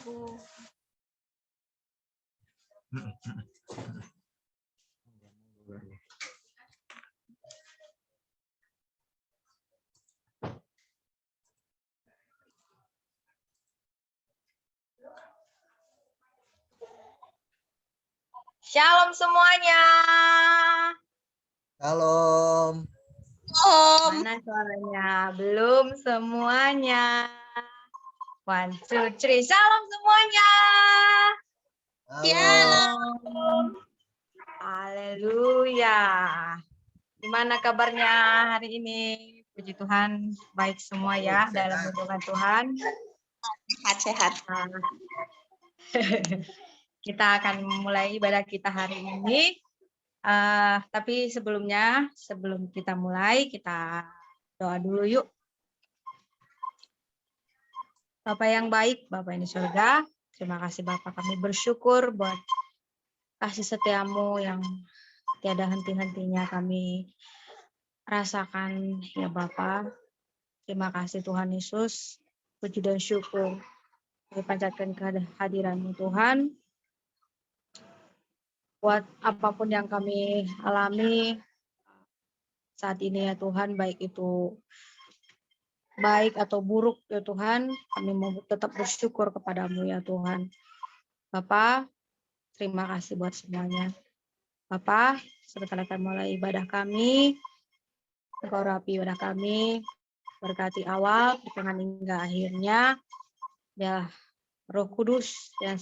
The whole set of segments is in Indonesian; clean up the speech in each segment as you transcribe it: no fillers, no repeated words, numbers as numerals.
Bu. Shalom semuanya. Shalom. Mana suaranya? Belum semuanya. 1, 2, 3. Shalom semuanya. Shalom. Haleluya. Gimana kabarnya hari ini? Puji Tuhan, baik semua ya dalam lindungan Tuhan. Sehat-sehat. Kita akan mulai ibadah kita hari ini. Tapi sebelum kita mulai, kita doa dulu yuk. Bapak yang baik, Bapak yang di surga, terima kasih Bapak, kami bersyukur buat kasih setiamu yang tiada henti-hentinya kami rasakan ya Bapak. Terima kasih Tuhan Yesus, puji dan syukur kami panjatkan kehadiran-Mu Tuhan. Buat apapun yang kami alami saat ini ya Tuhan, baik itu baik atau buruk ya Tuhan, kami mau tetap bersyukur kepadamu ya Tuhan. Bapak, terima kasih buat semuanya. Bapak, sebentar akan mulai ibadah kami, Engkau rapi ibadah kami, berkati awal, pertengahan hingga akhirnya, ya Roh Kudus yang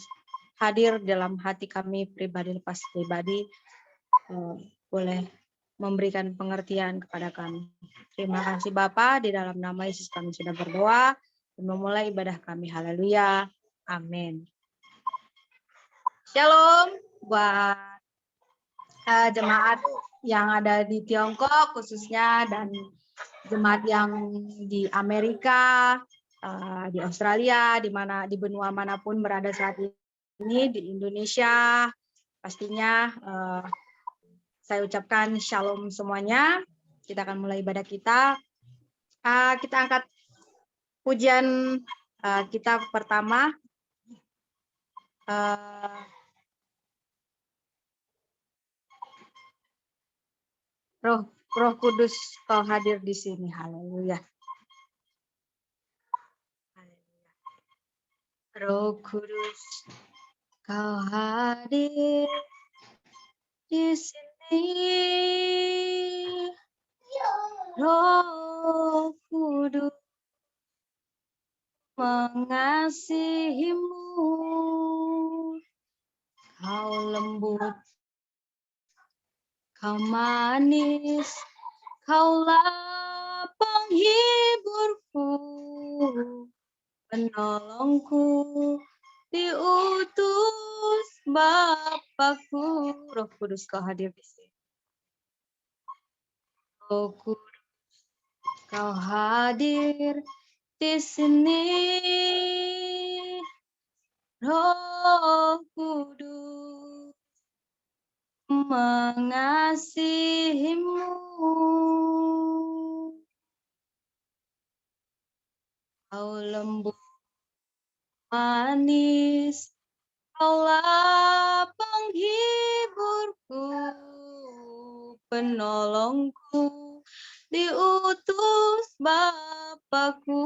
hadir dalam hati kami pribadi lepas pribadi, boleh memberikan pengertian kepada kami. Terima kasih Bapa, di dalam nama Yesus kami sudah berdoa dan memulai ibadah kami. Haleluya. Amin. Shalom buat jemaat yang ada di Tiongkok khususnya dan jemaat yang di Amerika, di Australia, di benua manapun berada saat ini, di Indonesia, pastinya saya ucapkan shalom semuanya. Kita akan mulai ibadah kita. Kita angkat pujian kita pertama. Roh Kudus kau hadir di sini. Haleluya. Roh Kudus kau hadir di sini. Roh Kudus mengasihimu, kau lembut, kau manis, kaulah penghiburku, penolongku, diutus Bapakku. Roh Kudus kau hadir di sini. Roh Kudus kau hadir di sini. Roh Kudus mengasihimu, kau lembut manis, kaulah penghiburku, penolongku, diutus Bapakku.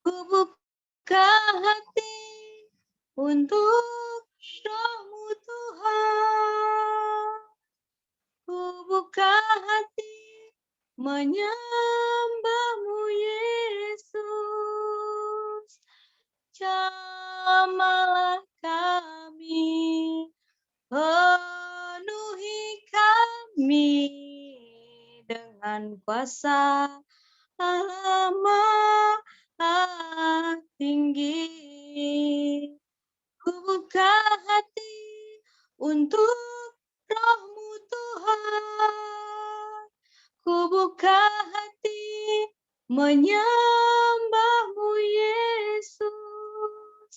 Ku buka hati untuk Roh-Mu Tuhan. Ku buka hati menyembah-Mu Yesus. Jamalah kami, penuhi kami dengan kuasa Allah Maha Tinggi. Ku buka hati untuk Roh-Mu Tuhan. Ku buka hati menyembah-Mu Yesus.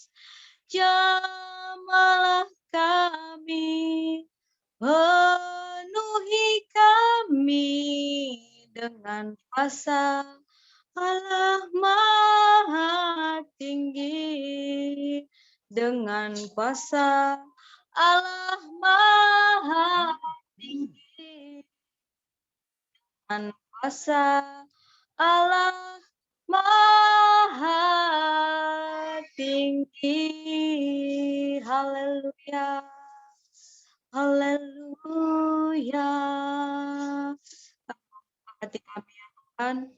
Jamalah kami, penuhi kami dengan kuasa Allah Maha Tinggi. dengan kuasa Allah Maha Tinggi, dengan kuasa Allah Maha Tinggi. Haleluya, haleluya. Hati kami ya Tuhan,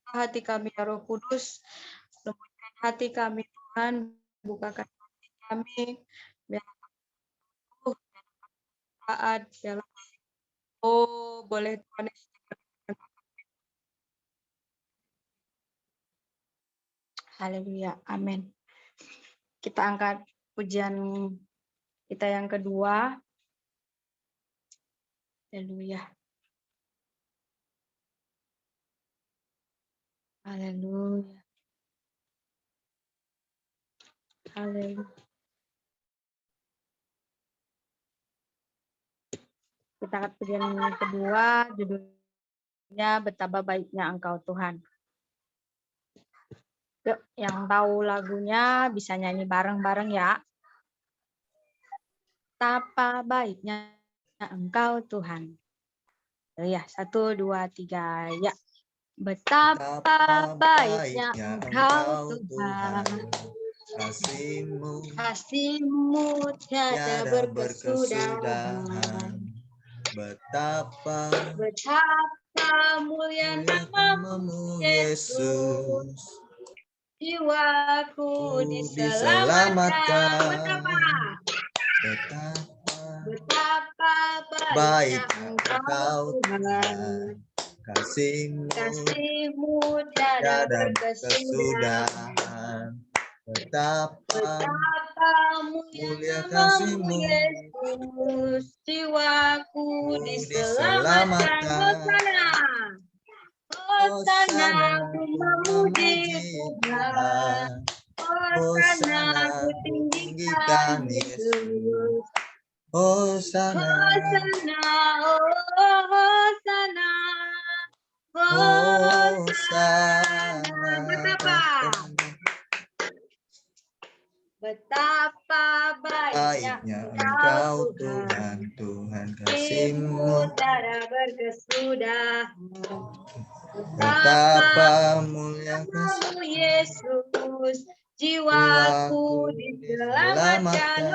hati kami ya Roh Kudus, lembutkan hati kami Tuhan, bukakan hati kami, biar taat, biar boleh Tuhan. Haleluya, amin. Kita angkat pujian kita yang kedua. Haleluya. Haleluya. Haleluya. Kita angkat pujian yang kedua, judulnya Betapa Baiknya Engkau Tuhan. Yuk, yang tahu lagunya bisa nyanyi bareng-bareng ya. Betapa baiknya Engkau Tuhan. Ya, 1, 2, 3, ya. Betapa baiknya Engkau Tuhan. Kasih-Mu tiada berkesudahan. Betapa mulia nama-Mu Yesus. Jiwaku diselamatkan. Betapa baiknya Engkau Tuhan. Kasih-Mu tiada berkesudahan. Betapa mulia nama-Mu Yesus. Jiwaku diselamatkan. Hosana, ku memuji Tuhan. Hosana, ku tinggikan Yesus. Hosana, Hosana, Betapa baiknya Engkau Tuhan. Tuhan Kasih-Mu tiada berkesudahan. Betapa mulia Nama-Mu Yesus. Jiwaku diselamatkan.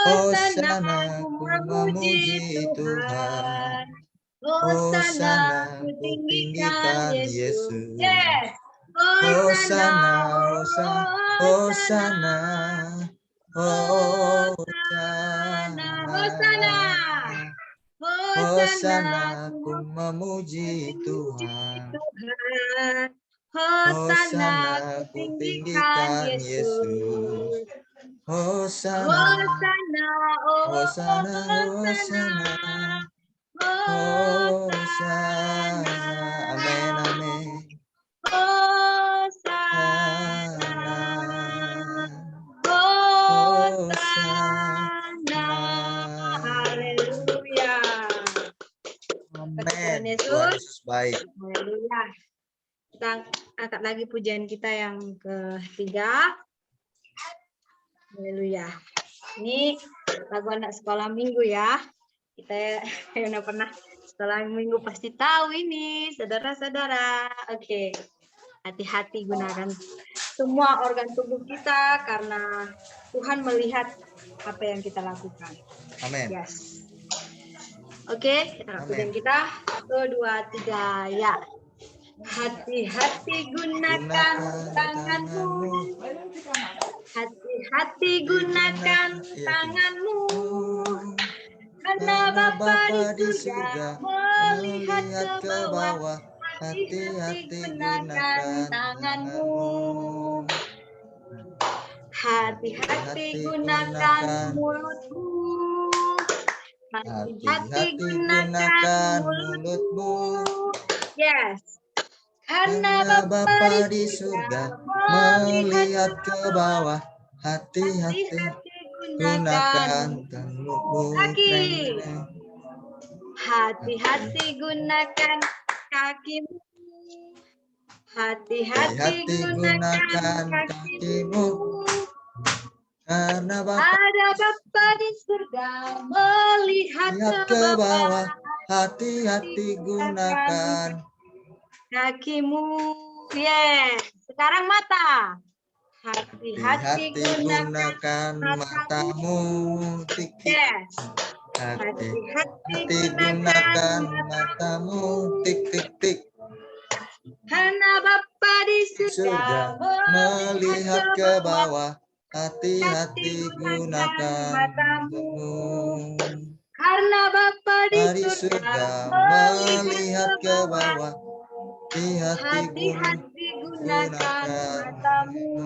Hosana, ku memuji Tuhan. Hosana, ku tinggikan Yesus. Yes. Hosana, Hosana, Hosana, ku memuji Tuhan. Hosana, ku tinggikan Yesus. Hosana, Hosana, Hosana, amin, amin. Hosana, haleluya. Amin. Yesus. Tuhan Yesus baik. Haleluya. Kita angkat lagi pujian kita yang ketiga. Haleluya. Ini lagu anak sekolah minggu ya. Kita yang pernah sekolah minggu pasti tahu ini, saudara-saudara. Oke. Hati-hati gunakan semua organ tubuh kita karena Tuhan melihat apa yang kita lakukan. Amin. Yes. Oke, kita pujian kita. 1, 2, 3, ya. Hati-hati gunakan tanganmu. Hati-hati gunakan tanganmu. Karena Bapa di surga melihat ke bawah. Hati-hati gunakan tanganmu. Hati-hati gunakan mulutmu. Hati-hati gunakan mulutmu. Yes. Karena Bapa di surga melihat ke bawah. Hati-hati gunakan mulutmu. Hati-hati gunakan kakimu. Hati-hati Hati-hati gunakan kakimu, karena Bapa Ada Bapa di surga melihat lihat ke bawah. hati-hati gunakan. Kakimu. Yes. Sekarang mata. Hati-hati Hati-hati gunakan matamu, tik-tik. Yes. Hati-hati gunakan matamu, tik-tik-tik. Karena Bapa di Surga melihat ke bawah, hati-hati gunakan matamu. Karena Bapa di Dari surga melihat ke bawah, hati-hati gunakan matamu.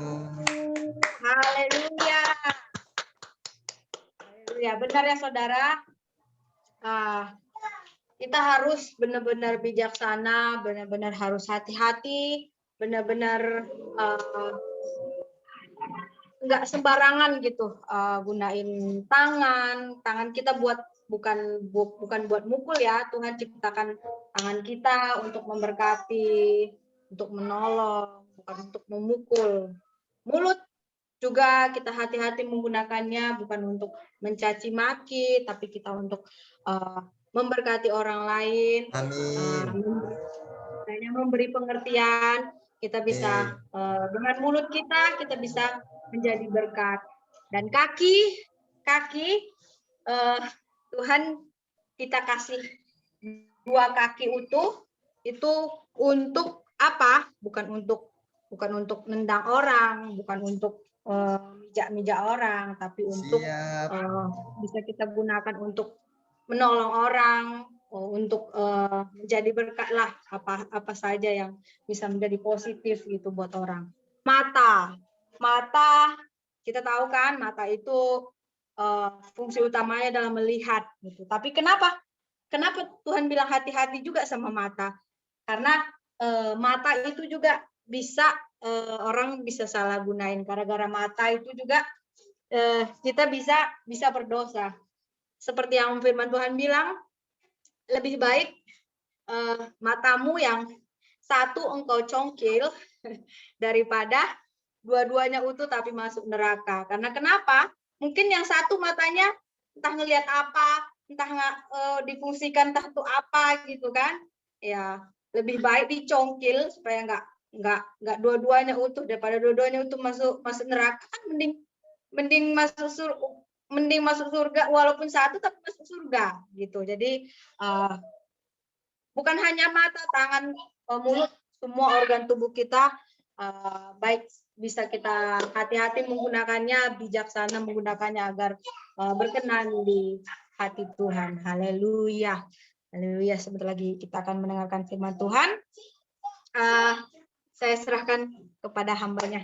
Haleluya. Haleluya. Benar ya saudara. Kita harus benar-benar bijaksana, benar-benar harus hati-hati, benar-benar nggak sembarangan gitu gunain tangan kita bukan buat mukul ya. Tuhan ciptakan tangan kita untuk memberkati, untuk menolong, bukan untuk memukul. Mulut juga kita hati-hati menggunakannya, bukan untuk mencaci maki, tapi kita untuk memberkati orang lain. Amin. Memberi pengertian. Kita bisa dengan mulut kita bisa menjadi berkat. Dan kaki Tuhan kita kasih 2 kaki utuh itu untuk apa? Bukan untuk nendang orang, bukan untuk mijak-mijak orang, tapi untuk bisa kita gunakan untuk menolong orang, untuk menjadi berkat lah, apa saja yang bisa menjadi positif gitu buat orang. Mata kita tahu kan, mata itu fungsi utamanya adalah melihat gitu. Tapi kenapa Tuhan bilang hati-hati juga sama mata? Karena mata itu juga bisa orang bisa salah gunain. Gara-gara mata itu juga kita bisa berdosa. Seperti yang firman Tuhan bilang, lebih baik matamu yang satu engkau congkil daripada dua-duanya utuh tapi masuk neraka. Karena kenapa? Mungkin yang satu matanya entah ngelihat apa, entah difungsikan entah itu apa gitu kan? Ya, lebih baik dicongkil supaya nggak dua-duanya utuh, daripada dua-duanya utuh masuk neraka. Kan mending masuk surga walaupun satu tapi masuk surga gitu. Jadi bukan hanya mata, tangan, mulut, semua organ tubuh kita baik bisa kita hati-hati menggunakannya, bijaksana menggunakannya agar berkenan di hati Tuhan. Haleluya. Haleluya. Sebentar lagi kita akan mendengarkan firman Tuhan. Saya serahkan kepada hambanya.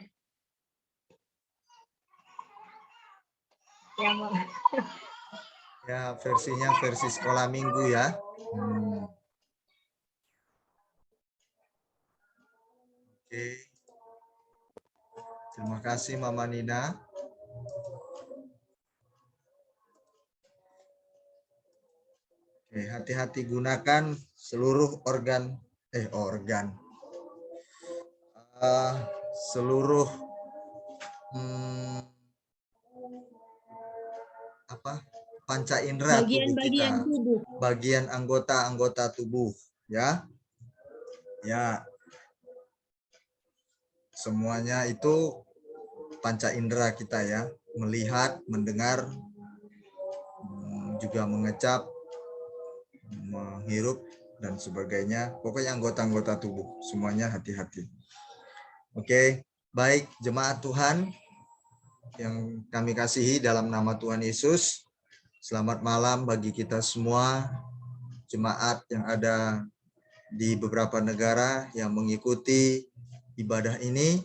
Ya, versinya versi sekolah minggu ya. Oke. Terima kasih Mama Nina. Oke, hati-hati gunakan seluruh seluruh panca indera tubuh kita, bagian anggota tubuh ya. Ya. Semuanya itu panca indera kita ya, melihat, mendengar, juga mengecap, menghirup dan sebagainya. Pokoknya anggota-anggota tubuh semuanya hati-hati. Oke, baik jemaat Tuhan yang kami kasihi dalam nama Tuhan Yesus. Selamat malam bagi kita semua jemaat yang ada di beberapa negara yang mengikuti ibadah ini.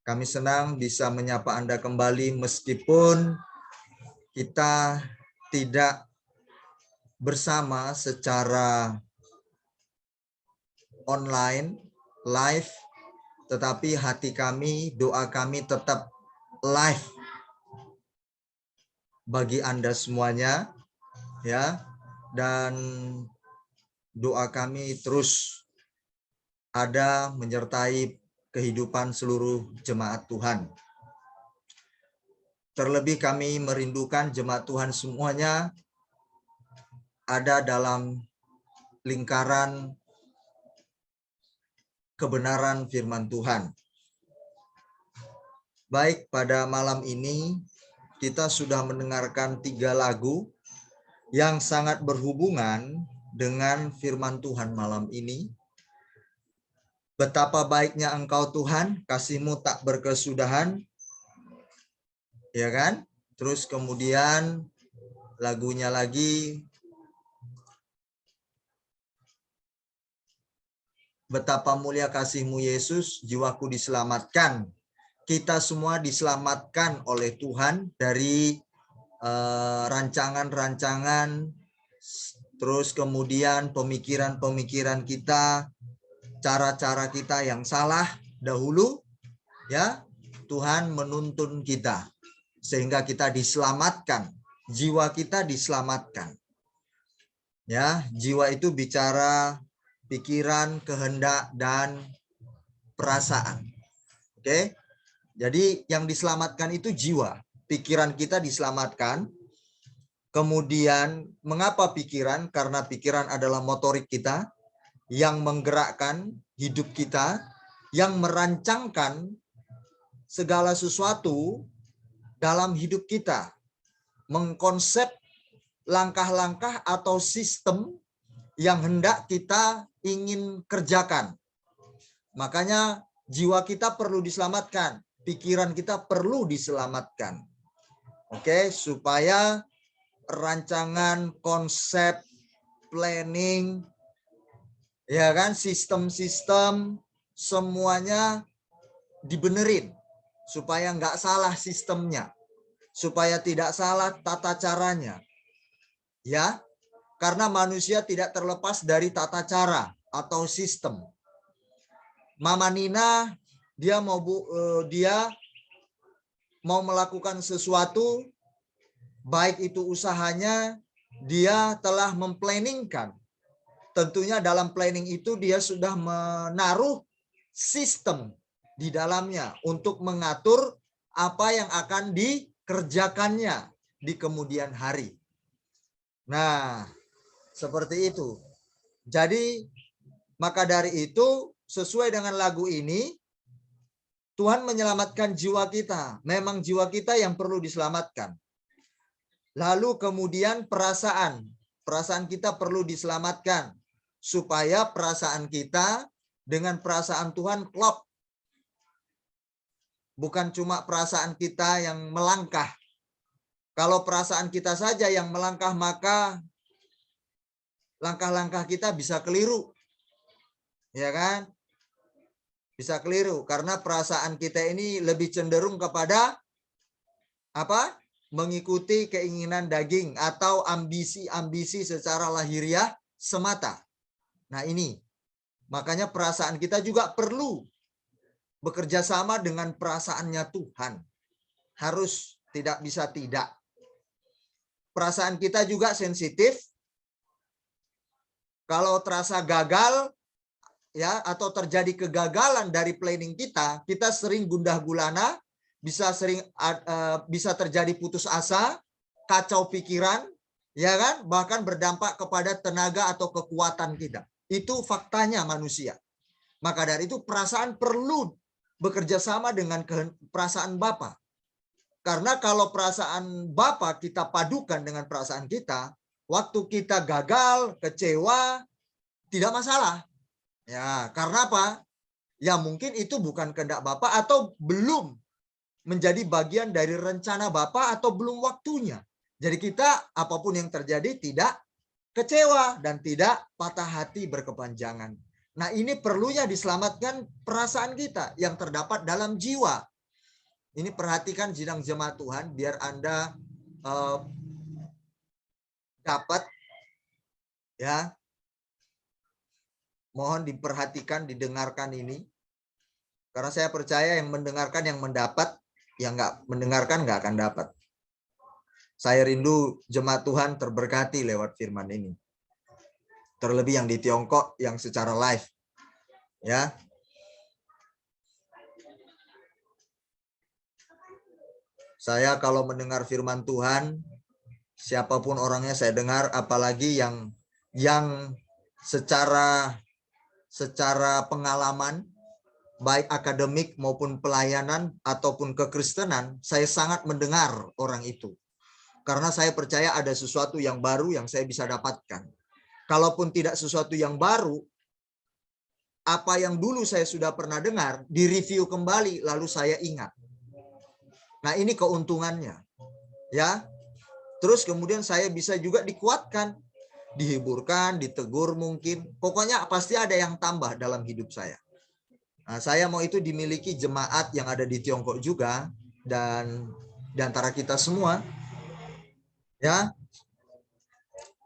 Kami senang bisa menyapa Anda kembali meskipun kita tidak bersama secara online, live, tetapi hati kami, doa kami tetap live bagi Anda semuanya, ya. Dan doa kami terus ada menyertai kehidupan seluruh jemaat Tuhan. Terlebih kami merindukan jemaat Tuhan semuanya ada dalam lingkaran kebenaran firman Tuhan. Baik, pada malam ini kita sudah mendengarkan 3 lagu yang sangat berhubungan dengan firman Tuhan malam ini. Betapa baiknya Engkau Tuhan, kasih-Mu tak berkesudahan. Ya kan? Terus kemudian lagunya lagi, betapa mulia kasih-Mu Yesus, jiwaku diselamatkan. Kita semua diselamatkan oleh Tuhan dari rancangan-rancangan, terus kemudian pemikiran-pemikiran kita, cara-cara kita yang salah dahulu, ya. Tuhan menuntun kita sehingga kita diselamatkan, jiwa kita diselamatkan. Ya, jiwa itu bicara pikiran, kehendak, dan perasaan. Oke. Jadi yang diselamatkan itu jiwa. Pikiran kita diselamatkan. Kemudian mengapa pikiran? Karena pikiran adalah motorik kita yang menggerakkan hidup kita, yang merancangkan segala sesuatu dalam hidup kita, mengkonsep langkah-langkah atau sistem yang hendak kita ingin kerjakan. Makanya jiwa kita perlu diselamatkan, pikiran kita perlu diselamatkan. Oke, supaya rancangan, konsep, planning, ya kan, sistem-sistem semuanya dibenerin supaya nggak salah sistemnya, supaya tidak salah tata caranya. Ya, karena manusia tidak terlepas dari tata cara atau sistem. Mama Nina dia mau melakukan sesuatu, baik itu usahanya, dia telah memplanningkan. Tentunya dalam planning itu dia sudah menaruh sistem di dalamnya untuk mengatur apa yang akan dikerjakannya di kemudian hari. Nah, seperti itu. Jadi, maka dari itu, sesuai dengan lagu ini, Tuhan menyelamatkan jiwa kita. Memang jiwa kita yang perlu diselamatkan. Lalu kemudian perasaan. Perasaan kita perlu diselamatkan. Supaya perasaan kita dengan perasaan Tuhan klop. Bukan cuma perasaan kita yang melangkah. Kalau perasaan kita saja yang melangkah, maka langkah-langkah kita bisa keliru. Ya kan? Bisa keliru karena perasaan kita ini lebih cenderung kepada apa? Mengikuti keinginan daging atau ambisi-ambisi secara lahiriah semata. Nah, ini. Makanya perasaan kita juga perlu bekerja sama dengan perasaannya Tuhan. Harus, tidak bisa tidak. Perasaan kita juga sensitif. Kalau terasa gagal, ya, atau terjadi kegagalan dari planning kita, kita sering gundah gulana, bisa terjadi putus asa, kacau pikiran, ya kan? Bahkan berdampak kepada tenaga atau kekuatan kita. Itu faktanya manusia. Maka dari itu perasaan perlu bekerja sama dengan perasaan Bapa. Karena kalau perasaan Bapa kita padukan dengan perasaan kita, waktu kita gagal, kecewa, tidak masalah. Ya, karena apa? Ya mungkin itu bukan kehendak Bapa atau belum menjadi bagian dari rencana Bapa atau belum waktunya. Jadi kita apapun yang terjadi tidak kecewa dan tidak patah hati berkepanjangan. Nah, ini perlunya diselamatkan perasaan kita yang terdapat dalam jiwa. Ini perhatikan sidang jemaat Tuhan biar Anda dapat, ya. Mohon diperhatikan, didengarkan ini. Karena saya percaya yang mendengarkan yang mendapat, yang nggak mendengarkan nggak akan dapat. Saya rindu jemaat Tuhan terberkati lewat firman ini. Terlebih yang di Tiongkok yang secara live. Ya. Saya kalau mendengar firman Tuhan, siapapun orangnya saya dengar, apalagi yang secara pengalaman, baik akademik maupun pelayanan ataupun kekristenan, saya sangat mendengar orang itu. Karena saya percaya ada sesuatu yang baru yang saya bisa dapatkan. Kalaupun tidak sesuatu yang baru, apa yang dulu saya sudah pernah dengar, direview kembali, lalu saya ingat. Nah, ini keuntungannya. Ya. Terus kemudian saya bisa juga dikuatkan, dihiburkan, ditegur mungkin. Pokoknya pasti ada yang tambah dalam hidup saya. Nah, saya mau itu dimiliki jemaat yang ada di Tiongkok juga dan di antara kita semua. Ya.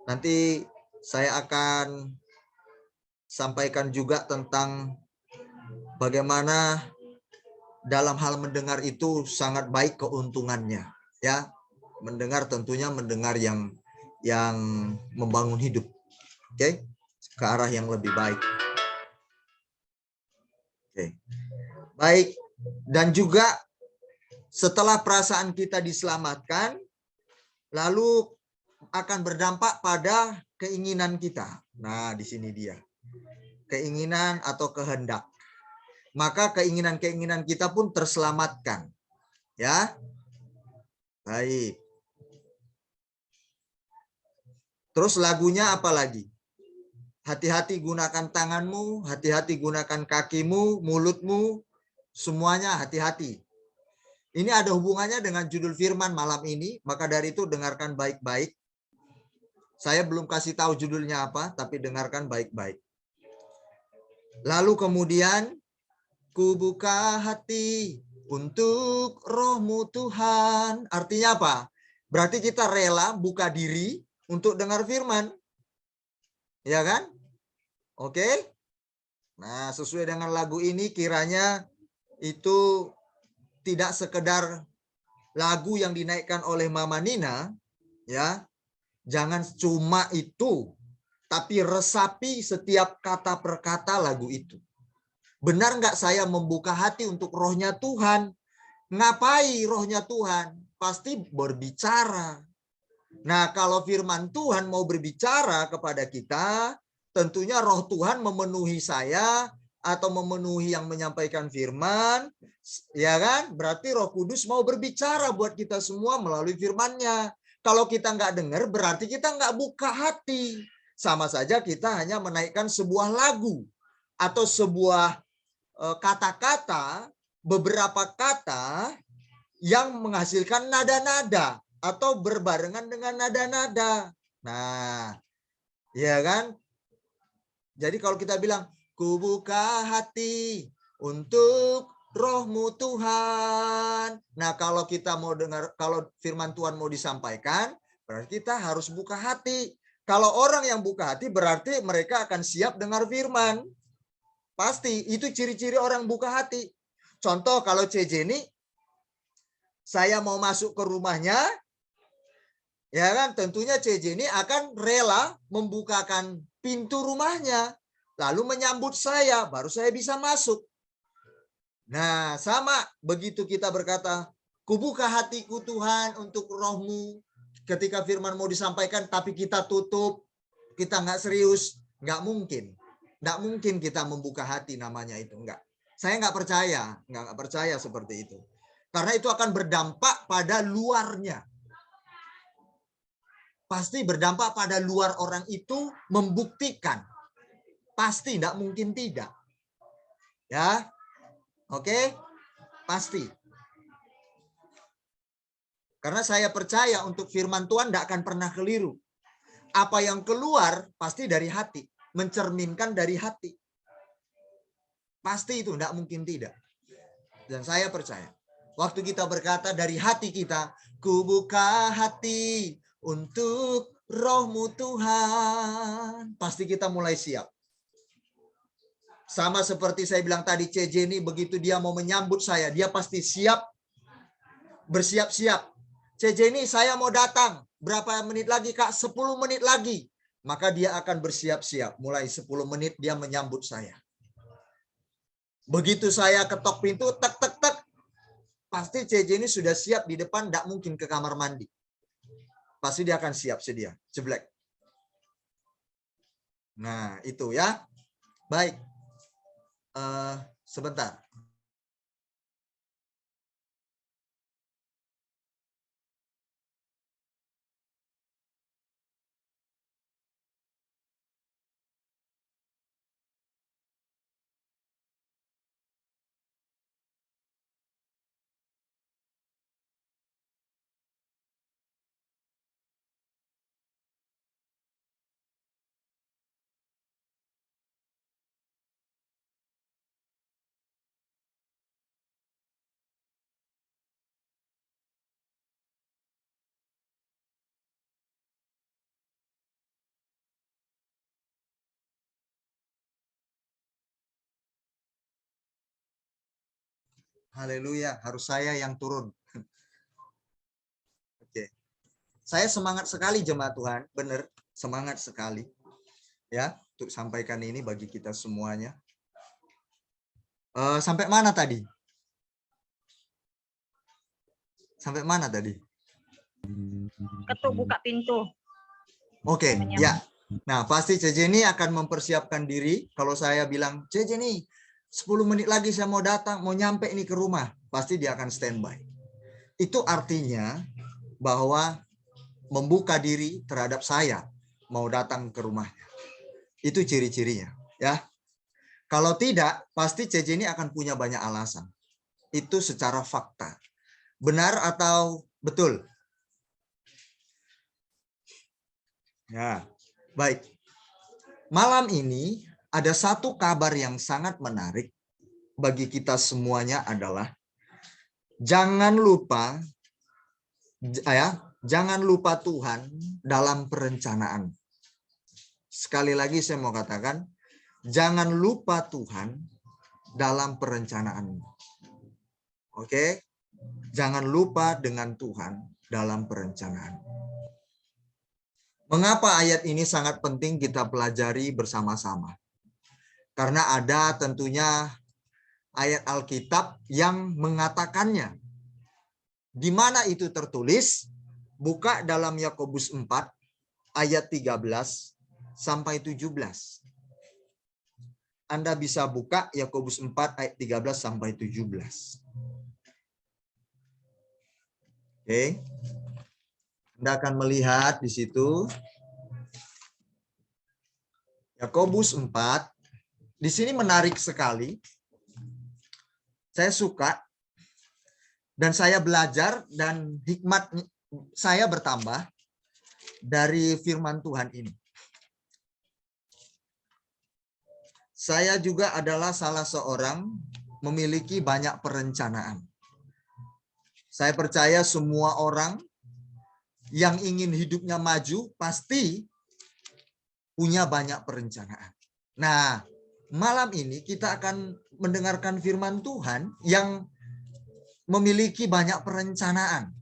Nanti saya akan sampaikan juga tentang bagaimana dalam hal mendengar itu sangat baik keuntungannya. Ya. Mendengar tentunya mendengar yang membangun hidup. Oke? Ke arah yang lebih baik. Oke. Baik. Dan juga setelah perasaan kita diselamatkan, lalu akan berdampak pada keinginan kita. Nah, di sini dia. Keinginan atau kehendak. Maka keinginan-keinginan kita pun terselamatkan. Ya. Baik. Terus lagunya apa lagi? Hati-hati gunakan tanganmu, hati-hati gunakan kakimu, mulutmu, semuanya hati-hati. Ini ada hubungannya dengan judul firman malam ini, maka dari itu dengarkan baik-baik. Saya belum kasih tahu judulnya apa, tapi dengarkan baik-baik. Lalu kemudian, ku buka hati untuk roh-Mu Tuhan. Artinya apa? Berarti kita rela buka diri untuk dengar firman. Ya kan? Oke? Nah, sesuai dengan lagu ini kiranya itu tidak sekedar lagu yang dinaikkan oleh Mama Nina, ya. Jangan cuma itu, tapi resapi setiap kata per kata lagu itu. Benar nggak saya membuka hati untuk rohnya Tuhan? Ngapai rohnya Tuhan? Pasti berbicara. Nah, kalau firman Tuhan mau berbicara kepada kita, tentunya roh Tuhan memenuhi saya atau memenuhi yang menyampaikan firman, ya kan? Berarti Roh Kudus mau berbicara buat kita semua melalui firman-Nya. Kalau kita nggak dengar, berarti kita nggak buka hati. Sama saja kita hanya menaikkan sebuah lagu atau sebuah kata-kata, beberapa kata yang menghasilkan nada-nada atau berbarengan dengan nada-nada. Nah, ya kan? Jadi kalau kita bilang, ku buka hati untuk roh-Mu Tuhan. Nah, kalau kita mau dengar, kalau firman Tuhan mau disampaikan, berarti kita harus buka hati. Kalau orang yang buka hati, berarti mereka akan siap dengar firman. Pasti, itu ciri-ciri orang buka hati. Contoh, kalau CJ ini, saya mau masuk ke rumahnya, ya kan, tentunya CJ ini akan rela membukakan pintu rumahnya, lalu menyambut saya, baru saya bisa masuk. Nah, sama begitu kita berkata, kubuka hatiku Tuhan untuk roh-Mu, ketika firman mau disampaikan, tapi kita tutup, kita nggak serius, nggak mungkin. Nggak mungkin kita membuka hati namanya itu, enggak. Saya nggak percaya seperti itu. Karena itu akan berdampak pada luarnya. Pasti berdampak pada luar orang itu membuktikan. Pasti, tidak mungkin tidak. Ya, oke? Pasti. Karena saya percaya untuk firman Tuhan tidak akan pernah keliru. Apa yang keluar pasti dari hati. Mencerminkan dari hati. Pasti itu, tidak mungkin tidak. Dan saya percaya. Waktu kita berkata dari hati kita, ku buka hati untuk roh-Mu Tuhan. Pasti kita mulai siap. Sama seperti saya bilang tadi, CJ ini begitu dia mau menyambut saya, dia pasti siap, bersiap-siap. CJ ini saya mau datang, berapa menit lagi Kak? 10 menit lagi. Maka dia akan bersiap-siap. Mulai 10 menit dia menyambut saya. Begitu saya ketok pintu, tek tek tek, pasti CJ ini sudah siap di depan, tidak mungkin ke kamar mandi. Pasti dia akan siap sedia, jeblek. Nah, itu ya. Baik. Sebentar. Haleluya, harus saya yang turun. Oke. Saya semangat sekali jemaat Tuhan, benar, semangat sekali. Ya, untuk sampaikan ini bagi kita semuanya. Sampai mana tadi? Sampai mana tadi? Ketuk buka pintu. Oke, ya. Nah, pasti CJ ini akan mempersiapkan diri. Kalau saya bilang, CJ nih, 10 menit lagi saya mau datang, mau nyampe ini ke rumah. Pasti dia akan standby. Itu artinya bahwa membuka diri terhadap saya mau datang ke rumahnya. Itu ciri-cirinya. Ya. Kalau tidak, pasti CJ ini akan punya banyak alasan. Itu secara fakta. Benar atau betul? Ya, baik. Malam ini ada satu kabar yang sangat menarik bagi kita semuanya adalah jangan lupa Tuhan dalam perencanaan. Sekali lagi saya mau katakan, jangan lupa Tuhan dalam perencanaan. Oke? Jangan lupa dengan Tuhan dalam perencanaan. Mengapa ayat ini sangat penting kita pelajari bersama-sama? Karena ada tentunya ayat Alkitab yang mengatakannya. Di mana itu tertulis? Buka dalam Yakobus 4 ayat 13 sampai 17. Anda bisa buka Yakobus 4 ayat 13 sampai 17. Oke. Anda akan melihat di situ Yakobus 4. Di sini menarik sekali. Saya suka dan saya belajar dan hikmat saya bertambah dari firman Tuhan ini. Saya juga adalah salah seorang memiliki banyak perencanaan. Saya percaya semua orang yang ingin hidupnya maju pasti punya banyak perencanaan. Nah, malam ini kita akan mendengarkan firman Tuhan yang memiliki banyak perencanaan.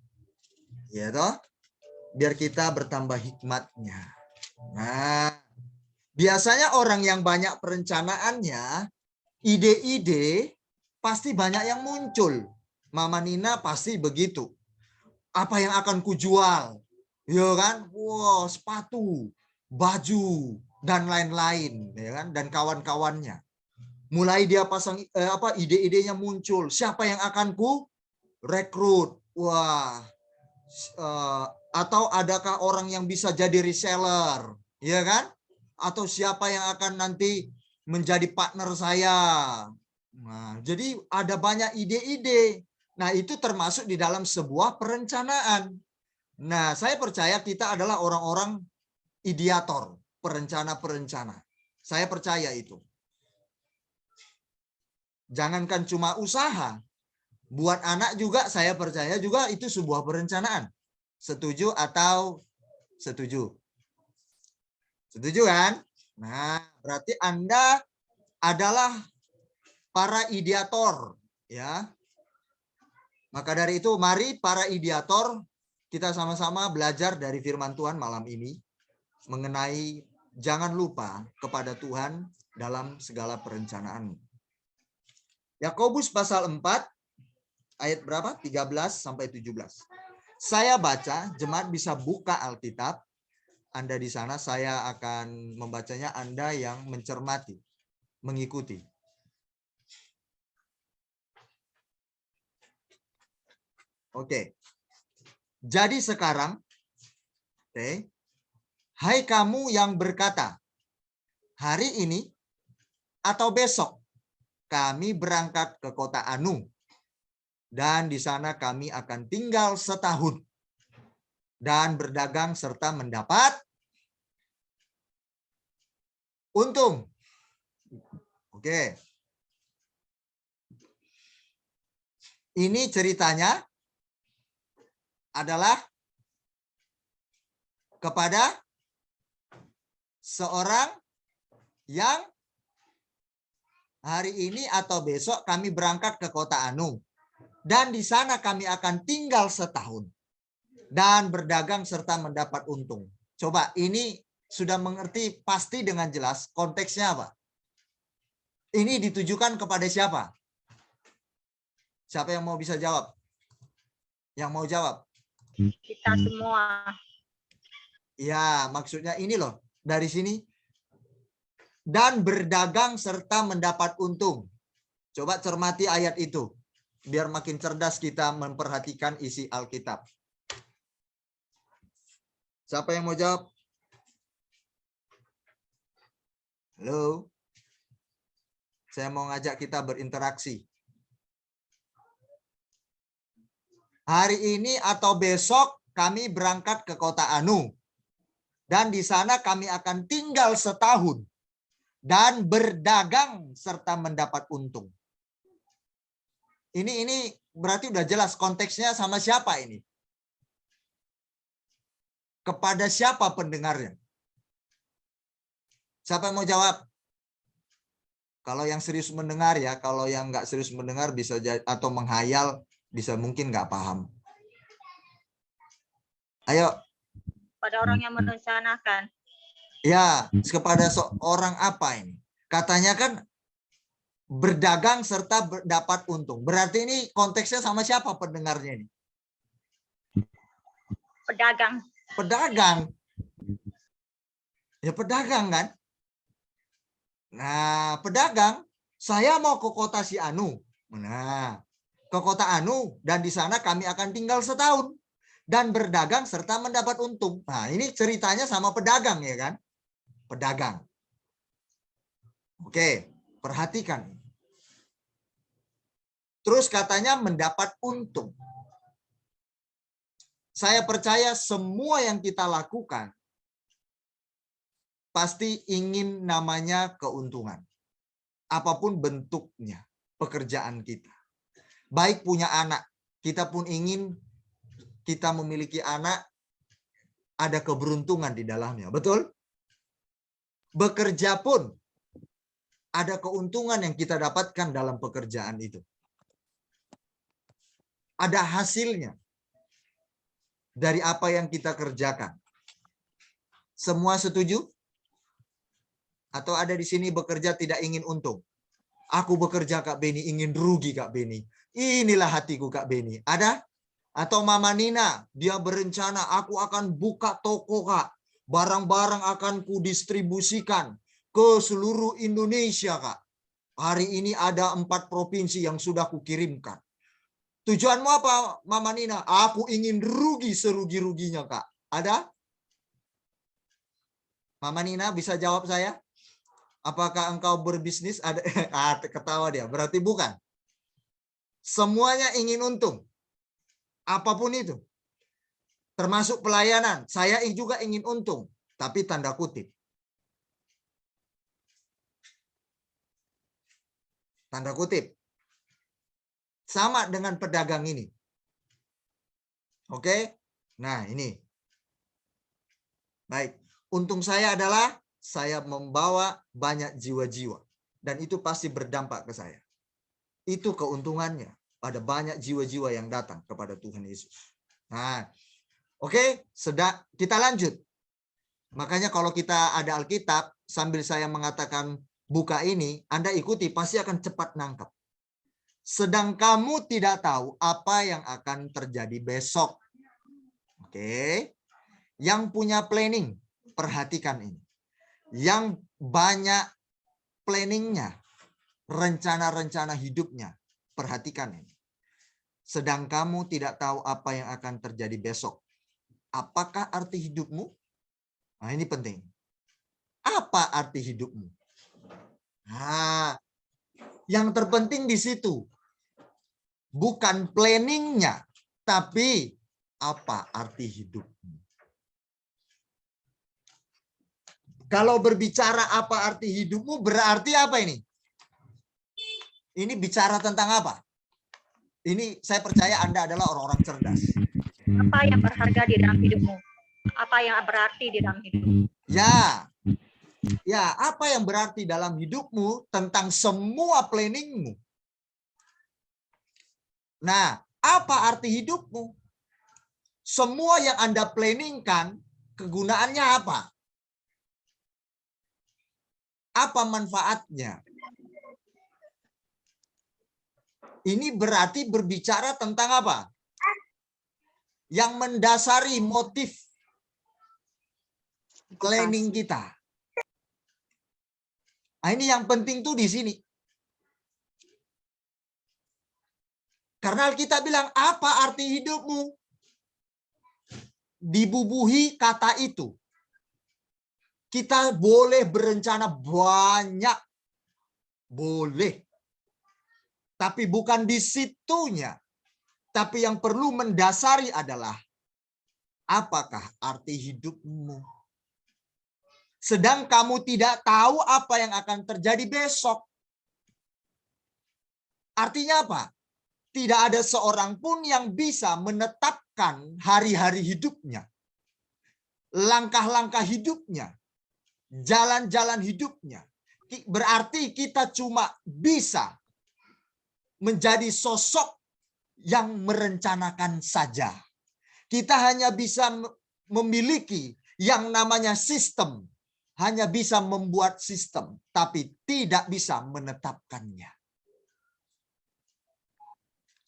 Ya toh? Biar kita bertambah hikmatnya. Nah, biasanya orang yang banyak perencanaannya, ide-ide pasti banyak yang muncul. Mama Nina pasti begitu. Apa yang akan kujual? Ya kan? Wow, sepatu, baju, dan lain-lain, ya kan? Dan kawan-kawannya. Mulai dia pasang ide-idenya muncul. Siapa yang akan ku rekrut? Wah. Atau adakah orang yang bisa jadi reseller? Ya kan? Atau siapa yang akan nanti menjadi partner saya? Nah, jadi ada banyak ide-ide. Nah, itu termasuk di dalam sebuah perencanaan. Nah, saya percaya kita adalah orang-orang ideator, perencana-perencana. Saya percaya itu. Jangankan cuma usaha, buat anak juga saya percaya juga itu sebuah perencanaan. Setuju atau setuju? Setuju kan? Nah, berarti Anda adalah para ideator, ya. Maka dari itu mari para ideator kita sama-sama belajar dari firman Tuhan malam ini mengenai jangan lupa kepada Tuhan dalam segala perencanaan. Yakobus pasal 4 ayat berapa? 13 sampai 17. Saya baca, jemaat bisa buka Alkitab. Anda di sana, saya akan membacanya, Anda yang mencermati, mengikuti. Oke. Jadi sekarang, hai kamu yang berkata, hari ini atau besok kami berangkat ke kota Anu, dan di sana kami akan tinggal setahun dan berdagang serta mendapat untung. Oke. Ini ceritanya adalah kepada seorang yang hari ini atau besok kami berangkat ke kota Anu, dan di sana kami akan tinggal setahun dan berdagang serta mendapat untung. Coba, ini sudah mengerti pasti dengan jelas konteksnya apa? Ini ditujukan kepada siapa? Siapa yang mau bisa jawab? Yang mau jawab? Kita semua. Ya, maksudnya ini loh. Dari sini. Dan berdagang serta mendapat untung. Coba cermati ayat itu. Biar makin cerdas kita memperhatikan isi Alkitab. Siapa yang mau jawab? Halo? Saya mau ngajak kita berinteraksi. Hari ini atau besok kami berangkat ke kota Anu. Dan di sana kami akan tinggal setahun. Dan berdagang serta mendapat untung. Ini berarti udah jelas konteksnya sama siapa ini? Kepada siapa pendengarnya? Siapa yang mau jawab? Kalau yang serius mendengar ya, kalau yang nggak serius mendengar bisa atau menghayal bisa mungkin nggak paham. Ayo. Pada orang yang merencanakan. Ya, kepada seorang apa ini? Katanya kan berdagang serta dapat untung. Berarti ini konteksnya sama siapa pendengarnya ini? Pedagang. Pedagang. Ya pedagang kan? Nah, pedagang, saya mau ke kota si Anu. Nah, ke kota Anu dan di sana kami akan tinggal setahun dan berdagang serta mendapat untung. Nah, ini ceritanya sama pedagang ya kan? Pedagang. Oke, perhatikan. Terus katanya mendapat untung. Saya percaya semua yang kita lakukan pasti ingin namanya keuntungan. Apapun bentuknya pekerjaan kita. Baik punya anak, kita pun ingin kita memiliki anak ada keberuntungan di dalamnya. Betul? Bekerja pun ada keuntungan yang kita dapatkan dalam pekerjaan itu. Ada hasilnya dari apa yang kita kerjakan. Semua setuju? Atau ada di sini bekerja tidak ingin untung? Aku bekerja Kak Beni ingin rugi Kak Beni. Inilah hatiku Kak Beni. Ada? Atau Mama Nina, dia berencana aku akan buka toko Kak. Barang-barang akan kudistribusikan ke seluruh Indonesia Kak. Hari ini ada 4 provinsi yang sudah kukirimkan. Tujuanmu apa Mama Nina? Aku ingin rugi serugi-ruginya Kak. Ada? Mama Nina bisa jawab saya? Apakah engkau berbisnis? Ada ketawa dia. Berarti bukan. Semuanya ingin untung. Apapun itu. Termasuk pelayanan. Saya juga ingin untung. Tapi tanda kutip. Tanda kutip. Sama dengan pedagang ini. Oke? Nah, ini. Baik. Untung saya adalah saya membawa banyak jiwa-jiwa. Dan itu pasti berdampak ke saya. Itu keuntungannya. Ada banyak jiwa-jiwa yang datang kepada Tuhan Yesus. Nah, oke, kita lanjut. Makanya kalau kita ada Alkitab, sambil saya mengatakan buka ini, Anda ikuti, pasti akan cepat nangkap. Sedang kamu tidak tahu apa yang akan terjadi besok. Oke. Yang punya planning, perhatikan ini. Yang banyak planningnya, rencana-rencana hidupnya, perhatikan ini. Sedang kamu tidak tahu apa yang akan terjadi besok. Apakah arti hidupmu? Nah, ini penting. Apa arti hidupmu? Nah, yang terpenting di situ. Bukan planningnya, tapi apa arti hidupmu. Kalau berbicara apa arti hidupmu, berarti apa ini? Ini bicara tentang apa? Ini saya percaya Anda adalah orang-orang cerdas. Apa yang berharga di dalam hidupmu? Apa yang berarti di dalam hidupmu? Ya, apa yang berarti dalam hidupmu tentang semua planningmu? Nah, apa arti hidupmu? Semua yang Anda planningkan, kegunaannya apa? Apa manfaatnya? Ini berarti berbicara tentang apa? Yang mendasari motif planning kita. Nah, ini yang penting tuh di sini. Karena kita bilang, apa arti hidupmu? Dibubuhi kata itu. Kita boleh berencana banyak. Boleh. Tapi bukan di situnya. Tapi yang perlu mendasari adalah, apakah arti hidupmu? Sedang kamu tidak tahu apa yang akan terjadi besok. Artinya apa? Tidak ada seorang pun yang bisa menetapkan hari-hari hidupnya. Langkah-langkah hidupnya. Jalan-jalan hidupnya. Berarti kita cuma bisa menjadi sosok yang merencanakan saja. Kita hanya bisa memiliki yang namanya sistem. Hanya bisa membuat sistem, tapi tidak bisa menetapkannya.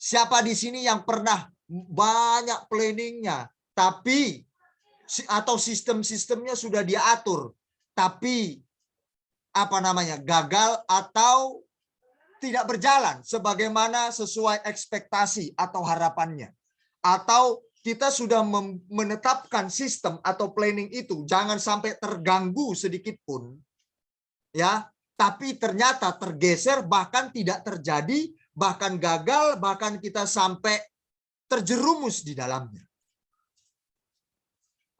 Siapa di sini yang pernah banyak planningnya, tapi atau sistem-sistemnya sudah diatur, tapi gagal atau tidak berjalan sebagaimana sesuai ekspektasi atau harapannya. Atau kita sudah menetapkan sistem atau planning itu jangan sampai terganggu sedikit pun, ya, tapi ternyata tergeser, bahkan tidak terjadi, bahkan gagal, bahkan kita sampai terjerumus di dalamnya.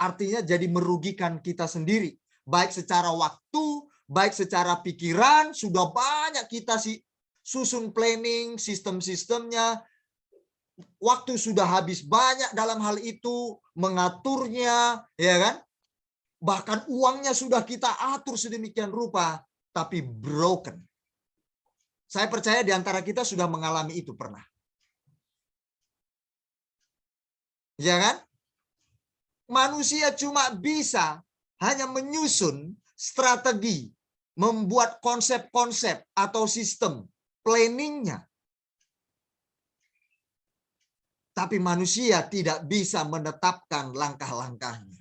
Artinya jadi merugikan kita sendiri, baik secara waktu, baik secara pikiran. Sudah banyak kita susun planning, sistem-sistemnya, waktu sudah habis banyak dalam hal itu, mengaturnya, ya kan? Bahkan uangnya sudah kita atur sedemikian rupa, tapi broken. Saya percaya di antara kita sudah mengalami itu pernah. Ya kan? Manusia cuma bisa hanya menyusun strategi, membuat konsep-konsep atau sistem, planningnya. Tapi manusia tidak bisa menetapkan langkah-langkahnya.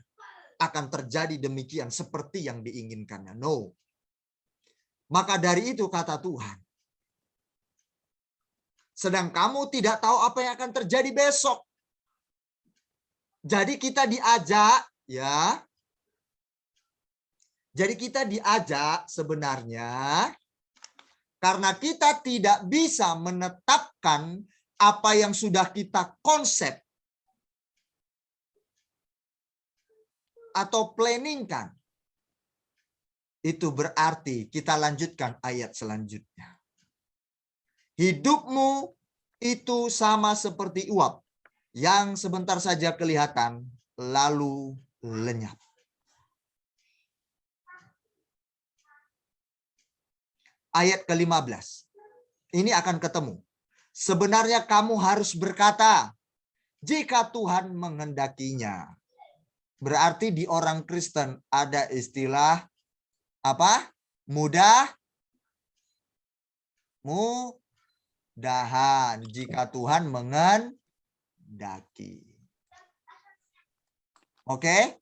Akan terjadi demikian seperti yang diinginkannya. No. Maka dari itu kata Tuhan, sedang kamu tidak tahu apa yang akan terjadi besok. Jadi kita diajak, ya. Jadi kita diajak sebenarnya karena kita tidak bisa menetapkan apa yang sudah kita konsep atau planningkan. Itu berarti kita lanjutkan ayat selanjutnya. Hidupmu itu sama seperti uap yang sebentar saja kelihatan lalu lenyap. Ayat ke-15. Ini akan ketemu. Sebenarnya kamu harus berkata, jika Tuhan menghendakinya. Berarti di orang Kristen ada istilah apa? Mudah jika Tuhan menghendaki. Oke?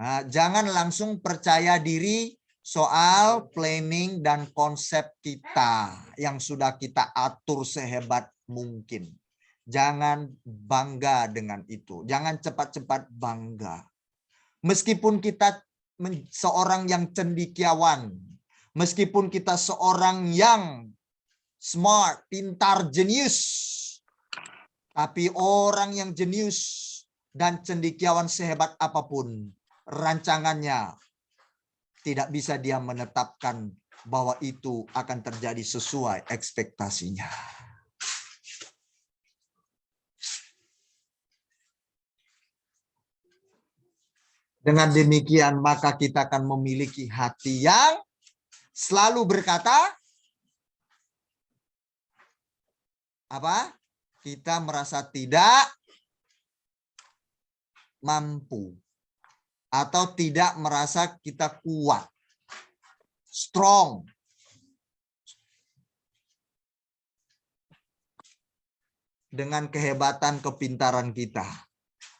Nah, jangan langsung percaya diri soal planning dan konsep kita yang sudah kita atur sehebat mungkin. Jangan bangga dengan itu. Jangan cepat-cepat bangga. Meskipun kita seorang yang cendekiawan, meskipun kita seorang yang smart, pintar, jenius, tapi orang yang jenius dan cendekiawan sehebat apapun rancangannya, tidak bisa dia menetapkan bahwa itu akan terjadi sesuai ekspektasinya. Dengan demikian, maka kita akan memiliki hati yang selalu berkata, apa? Kita merasa tidak mampu. Atau tidak merasa kita kuat, strong. Dengan kehebatan kepintaran kita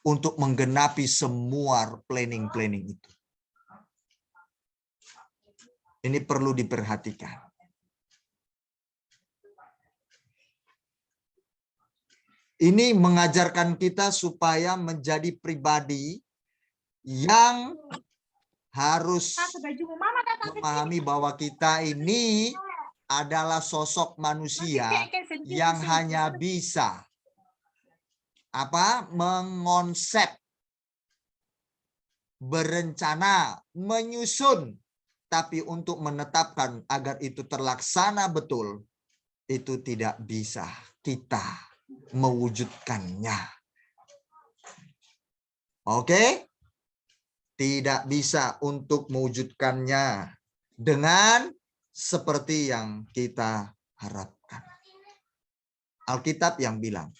untuk menggenapi semua planning-planning itu. Ini perlu diperhatikan. Ini mengajarkan kita supaya menjadi pribadi yang harus memahami bahwa kita ini adalah sosok manusia yang hanya bisa mengonsep, berencana, menyusun, tapi untuk menetapkan agar itu terlaksana betul, itu tidak bisa kita mewujudkannya. Oke? Tidak bisa untuk mewujudkannya dengan seperti yang kita harapkan. Alkitab yang bilang,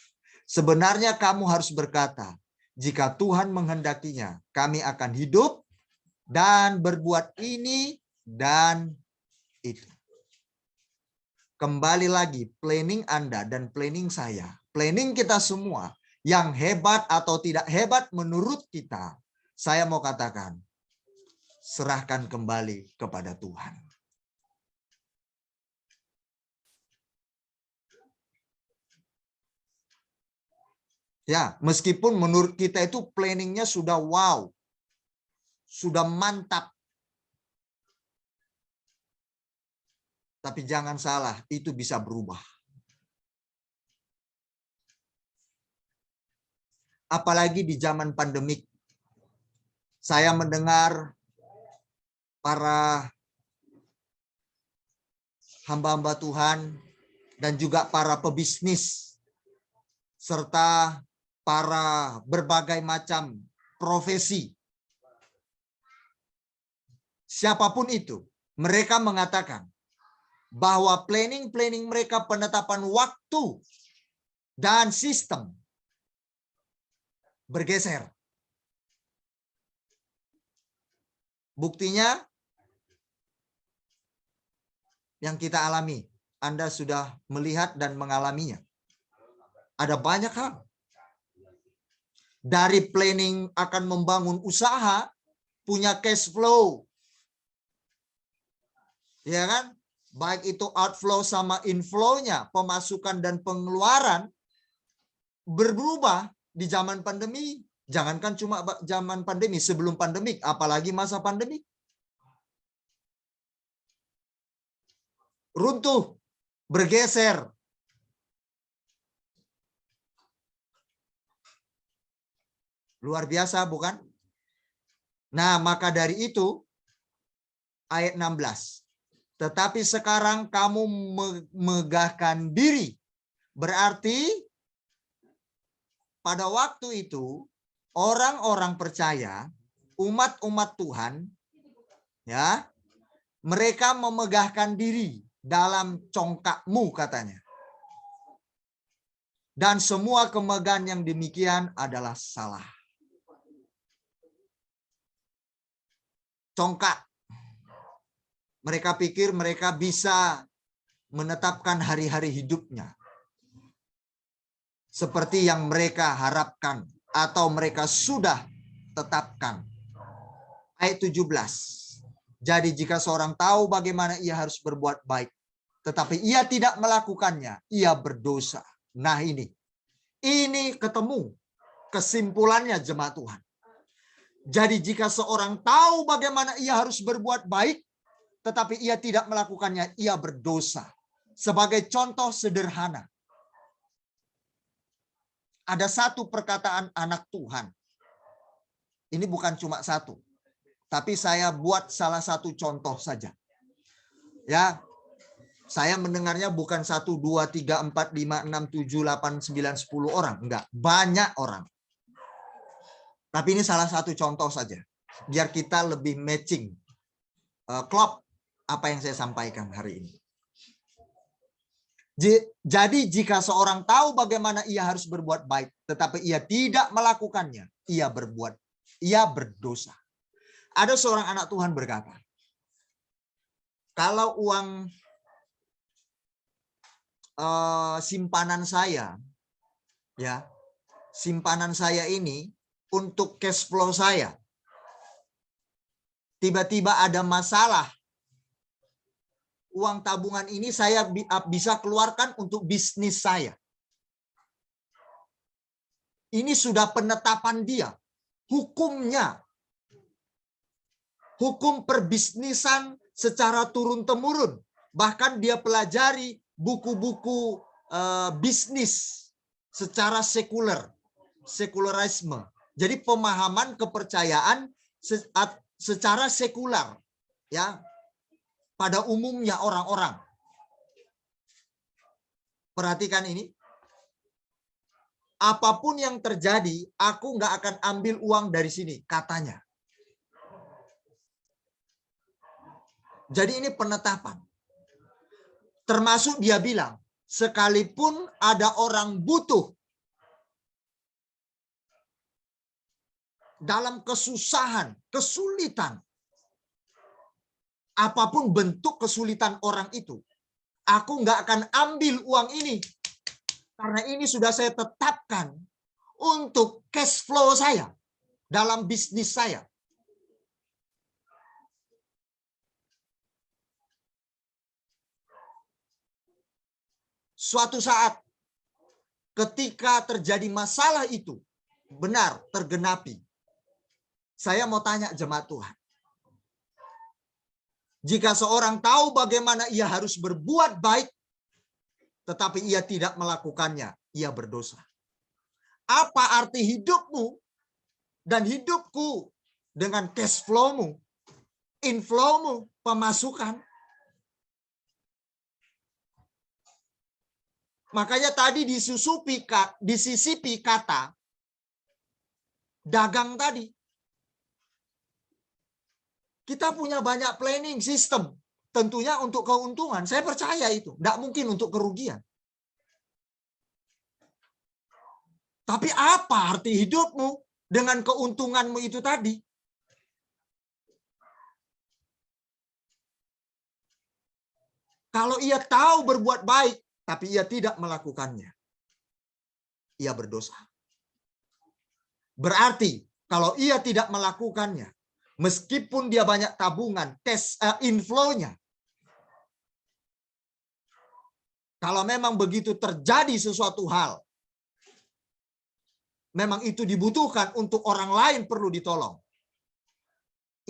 sebenarnya kamu harus berkata, jika Tuhan menghendakinya, kami akan hidup dan berbuat ini dan itu. Kembali lagi, planning Anda dan planning saya, planning kita semua, yang hebat atau tidak hebat menurut kita, saya mau katakan, serahkan kembali kepada Tuhan. Ya, meskipun menurut kita itu planningnya sudah wow, sudah mantap. Tapi jangan salah, itu bisa berubah. Apalagi di zaman pandemik. Saya mendengar para hamba-hamba Tuhan dan juga para pebisnis serta para berbagai macam profesi. Siapapun itu, mereka mengatakan bahwa planning mereka, penetapan waktu dan sistem bergeser. Buktinya yang kita alami, Anda sudah melihat dan mengalaminya. Ada banyak hal. Dari planning akan membangun usaha, punya cash flow. Ya kan? Baik itu outflow sama inflow-nya, pemasukan dan pengeluaran berubah di zaman pandemi. Jangankan cuma zaman pandemi, sebelum pandemik, apalagi masa pandemi. Runtuh, bergeser. Luar biasa, bukan? Nah, maka dari itu, ayat 16. Tetapi sekarang kamu megahkan diri. Berarti, pada waktu itu, orang-orang percaya, umat-umat Tuhan, ya, mereka memegahkan diri dalam congkakmu, katanya. Dan semua kemegahan yang demikian adalah salah. Congkak. Mereka pikir mereka bisa menetapkan hari-hari hidupnya seperti yang mereka harapkan atau mereka sudah tetapkan. Ayat 17. Jadi jika seorang tahu bagaimana ia harus berbuat baik, tetapi ia tidak melakukannya, ia berdosa. Nah ini ketemu kesimpulannya jemaat Tuhan. Jadi jika seorang tahu bagaimana ia harus berbuat baik, tetapi ia tidak melakukannya, ia berdosa. Sebagai contoh sederhana, ada satu perkataan anak Tuhan. Ini bukan cuma satu, tapi saya buat salah satu contoh saja. Ya, saya mendengarnya bukan 1, 2, 3, 4, 5, 6, 7, 8, 9, 10 orang. Enggak, banyak orang. Tapi ini salah satu contoh saja. Biar kita lebih matching. Klop apa yang saya sampaikan hari ini. Jadi jika seorang tahu bagaimana ia harus berbuat baik, tetapi ia tidak melakukannya, ia berdosa. Ada seorang anak Tuhan berkata, kalau uang simpanan saya, ya, simpanan saya ini untuk cash flow saya, tiba-tiba ada masalah, uang tabungan ini saya bisa keluarkan untuk bisnis saya. Ini sudah penetapan dia, hukumnya, hukum perbisnisan secara turun-temurun. Bahkan dia pelajari buku-buku bisnis secara sekuler, sekularisme. Jadi pemahaman kepercayaan secara sekular, ya, pada umumnya orang-orang. Perhatikan ini. Apapun yang terjadi, aku nggak akan ambil uang dari sini, katanya. Jadi ini penetapan. Termasuk dia bilang, sekalipun ada orang butuh, dalam kesusahan, kesulitan, apapun bentuk kesulitan orang itu, aku nggak akan ambil uang ini. Karena ini sudah saya tetapkan untuk cash flow saya dalam bisnis saya. Suatu saat ketika terjadi masalah itu benar tergenapi. Saya mau tanya jemaat Tuhan. Jika seorang tahu bagaimana ia harus berbuat baik, tetapi ia tidak melakukannya, ia berdosa. Apa arti hidupmu dan hidupku dengan cash flow-mu, inflow-mu, pemasukan? Makanya tadi disisipi kata dagang tadi. Kita punya banyak planning system. Tentunya untuk keuntungan. Saya percaya itu. Tidak mungkin untuk kerugian. Tapi apa arti hidupmu dengan keuntunganmu itu tadi? Kalau ia tahu berbuat baik, tapi ia tidak melakukannya, ia berdosa. Berarti kalau ia tidak melakukannya, meskipun dia banyak tabungan, cash inflow-nya, kalau memang begitu terjadi sesuatu hal, memang itu dibutuhkan untuk orang lain perlu ditolong.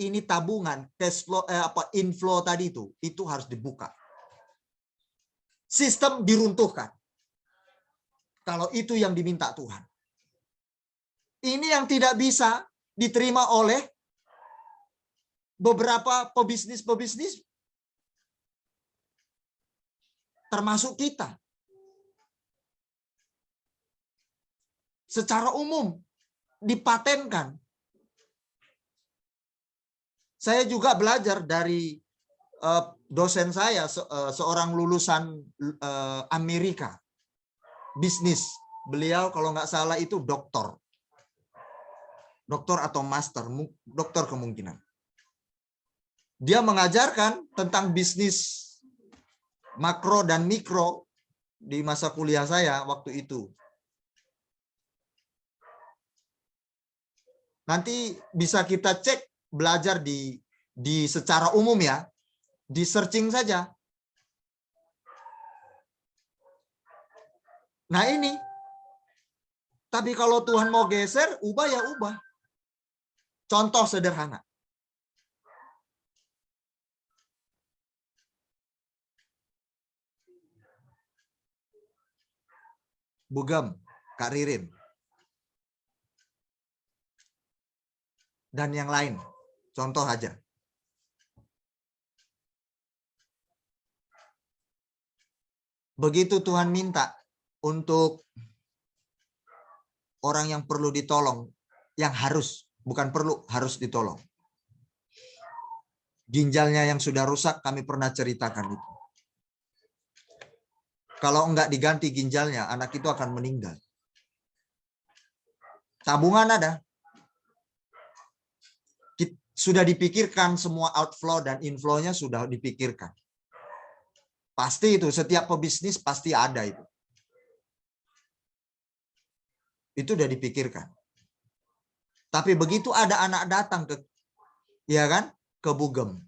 Ini tabungan, cash flow, inflow tadi itu harus dibuka. Sistem diruntuhkan. Kalau itu yang diminta Tuhan. Ini yang tidak bisa diterima oleh beberapa pebisnis, termasuk kita. Secara umum dipatenkan. Saya juga belajar dari dosen saya, seorang lulusan Amerika, bisnis. Beliau kalau nggak salah itu doktor atau master, doktor kemungkinan. Dia mengajarkan tentang bisnis makro dan mikro di masa kuliah saya waktu itu. Nanti bisa kita cek, belajar di secara umum ya, di searching saja. Nah ini, tapi kalau Tuhan mau geser, ubah ya ubah. Contoh sederhana. Bugem, Kak Ririn, dan yang lain. Contoh aja. Begitu Tuhan minta untuk orang yang perlu ditolong, yang harus, bukan perlu, harus ditolong. Ginjalnya yang sudah rusak, kami pernah ceritakan itu. Kalau enggak diganti ginjalnya, anak itu akan meninggal. Tabungan ada. Sudah dipikirkan semua outflow dan inflow-nya sudah dipikirkan. Pasti itu, setiap pebisnis pasti ada itu. Itu sudah dipikirkan. Tapi begitu ada anak datang ke, ya kan, ke Bugem.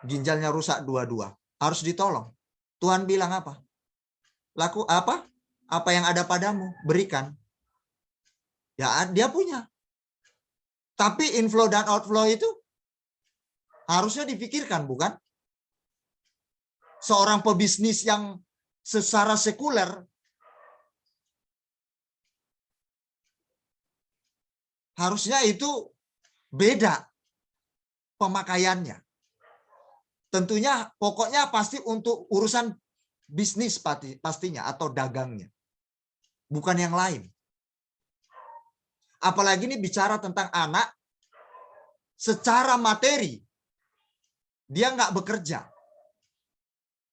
Ginjalnya rusak dua-dua. Harus ditolong. Tuhan bilang apa? Laku apa? Apa yang ada padamu, berikan. Ya, dia punya. Tapi inflow dan outflow itu harusnya dipikirkan, bukan? Seorang pebisnis yang secara sekuler harusnya itu beda pemakaiannya. Tentunya pokoknya pasti untuk urusan bisnis pastinya atau dagangnya. Bukan yang lain. Apalagi ini bicara tentang anak secara materi. Dia nggak bekerja.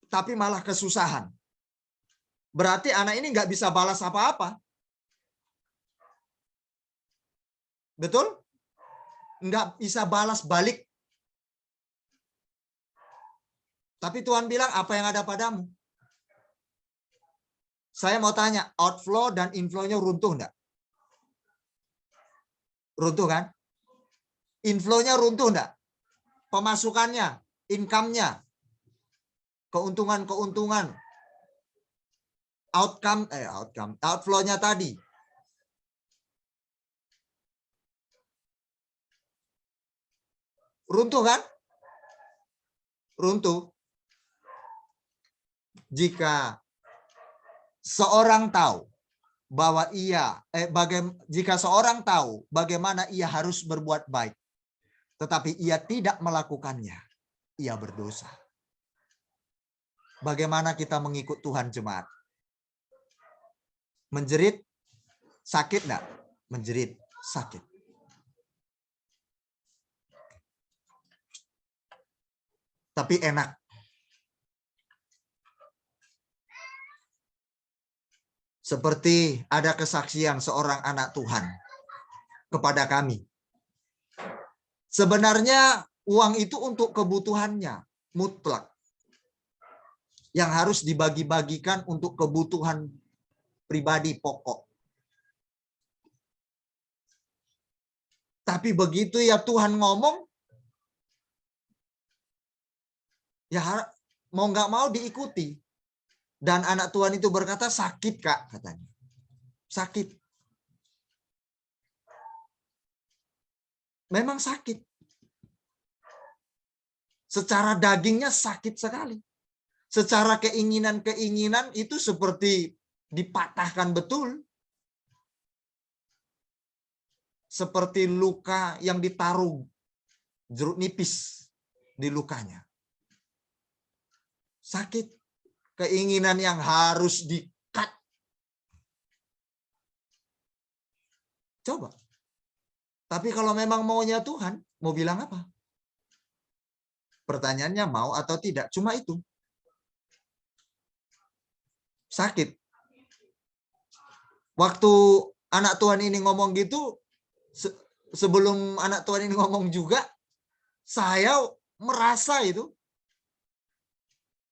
Tapi malah kesusahan. Berarti anak ini nggak bisa balas apa-apa. Betul? Nggak bisa balas balik. Tapi Tuhan bilang, apa yang ada padamu? Saya mau tanya, outflow dan inflow-nya runtuh enggak? Runtuh kan? Inflow-nya runtuh enggak? Pemasukannya, income-nya, keuntungan-keuntungan, outflow-nya tadi. Runtuh kan? Runtuh. Jika seorang tahu bahwa jika seorang tahu bagaimana ia harus berbuat baik, tetapi ia tidak melakukannya, ia berdosa. Bagaimana kita mengikut Tuhan, jemaat? Menjerit, sakit enggak? Menjerit, sakit. Tapi enak. Seperti ada kesaksian seorang anak Tuhan kepada kami. Sebenarnya uang itu untuk kebutuhannya mutlak. Yang harus dibagi-bagikan untuk kebutuhan pribadi pokok. Tapi begitu ya Tuhan ngomong, ya mau nggak mau diikuti. Dan anak Tuhan itu berkata, sakit Kak, katanya. Sakit. Memang sakit. Secara dagingnya sakit sekali. Secara keinginan-keinginan itu seperti dipatahkan betul. Seperti luka yang ditaruh jeruk nipis di lukanya. Sakit. Keinginan yang harus di-cut. Coba. Tapi kalau memang maunya Tuhan, mau bilang apa? Pertanyaannya mau atau tidak, cuma itu. Sakit. Waktu anak Tuhan ini ngomong gitu, sebelum anak Tuhan ini ngomong juga, saya merasa itu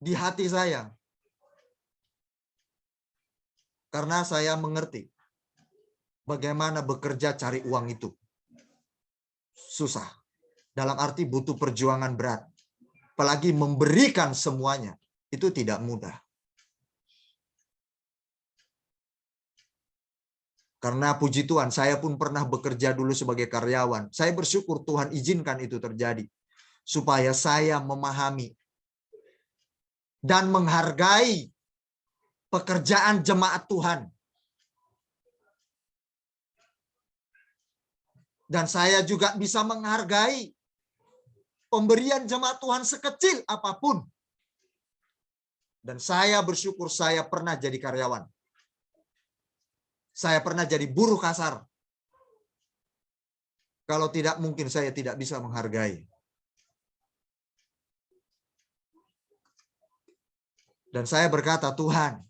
di hati saya. Karena saya mengerti bagaimana bekerja cari uang itu. Susah. Dalam arti butuh perjuangan berat. Apalagi memberikan semuanya. Itu tidak mudah. Karena puji Tuhan, saya pun pernah bekerja dulu sebagai karyawan. Saya bersyukur Tuhan izinkan itu terjadi. Supaya saya memahami dan menghargai pekerjaan jemaat Tuhan. Dan saya juga bisa menghargai pemberian jemaat Tuhan sekecil apapun. Dan saya bersyukur saya pernah jadi karyawan. Saya pernah jadi buruh kasar. Kalau tidak, mungkin saya tidak bisa menghargai. Dan saya berkata, Tuhan,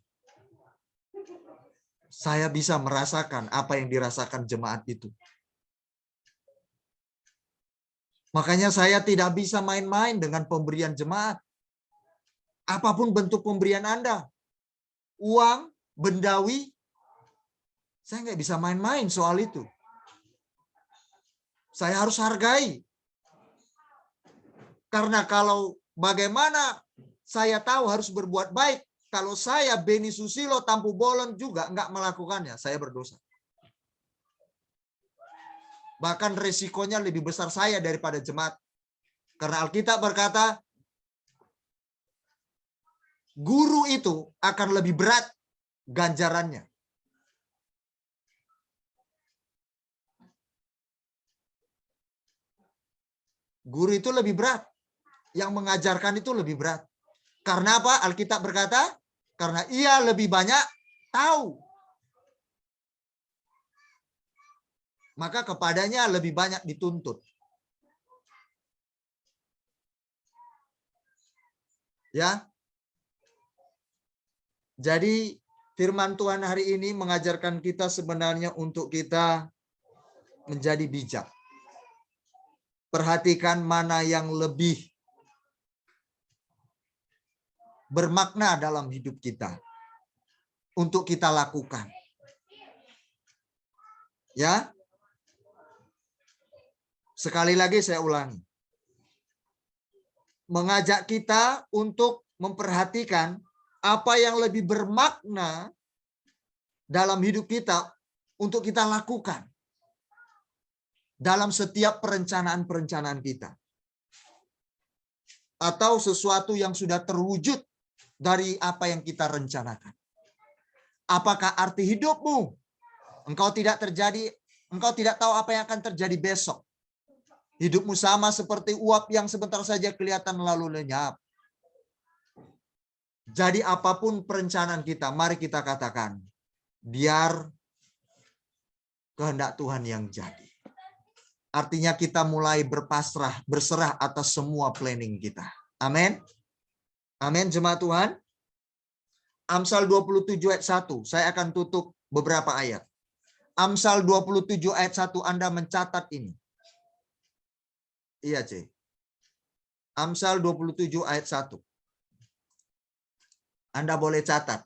saya bisa merasakan apa yang dirasakan jemaat itu. Makanya saya tidak bisa main-main dengan pemberian jemaat. Apapun bentuk pemberian Anda. Uang, bendawi, saya nggak bisa main-main soal itu. Saya harus hargai. Karena kalau bagaimana saya tahu harus berbuat baik, kalau saya Beni Susilo Tampu Bolon juga nggak melakukannya, saya berdosa. Bahkan resikonya lebih besar saya daripada jemaat. Karena Alkitab berkata, guru itu akan lebih berat ganjarannya. Guru itu lebih berat. Yang mengajarkan itu lebih berat. Karena apa? Alkitab berkata, karena ia lebih banyak tahu. Maka kepadanya lebih banyak dituntut. Ya. Jadi firman Tuhan hari ini mengajarkan kita sebenarnya untuk kita menjadi bijak. Perhatikan mana yang lebih bermakna dalam hidup kita untuk kita lakukan. Ya. Sekali lagi saya ulangi. Mengajak kita untuk memperhatikan apa yang lebih bermakna dalam hidup kita untuk kita lakukan dalam setiap perencanaan-perencanaan kita. Atau sesuatu yang sudah terwujud dari apa yang kita rencanakan. Apakah arti hidupmu? Engkau tidak tahu apa yang akan terjadi besok. Hidupmu sama seperti uap yang sebentar saja kelihatan lalu lenyap. Jadi apapun perencanaan kita, mari kita katakan, biar kehendak Tuhan yang jadi. Artinya kita mulai berpasrah, berserah atas semua planning kita. Amin. Amin, jemaat Tuhan. Amsal 27 ayat 1. Saya akan tutup beberapa ayat. Amsal 27 ayat 1 Anda mencatat ini. Iya, C. Amsal 27 ayat 1. Anda boleh catat.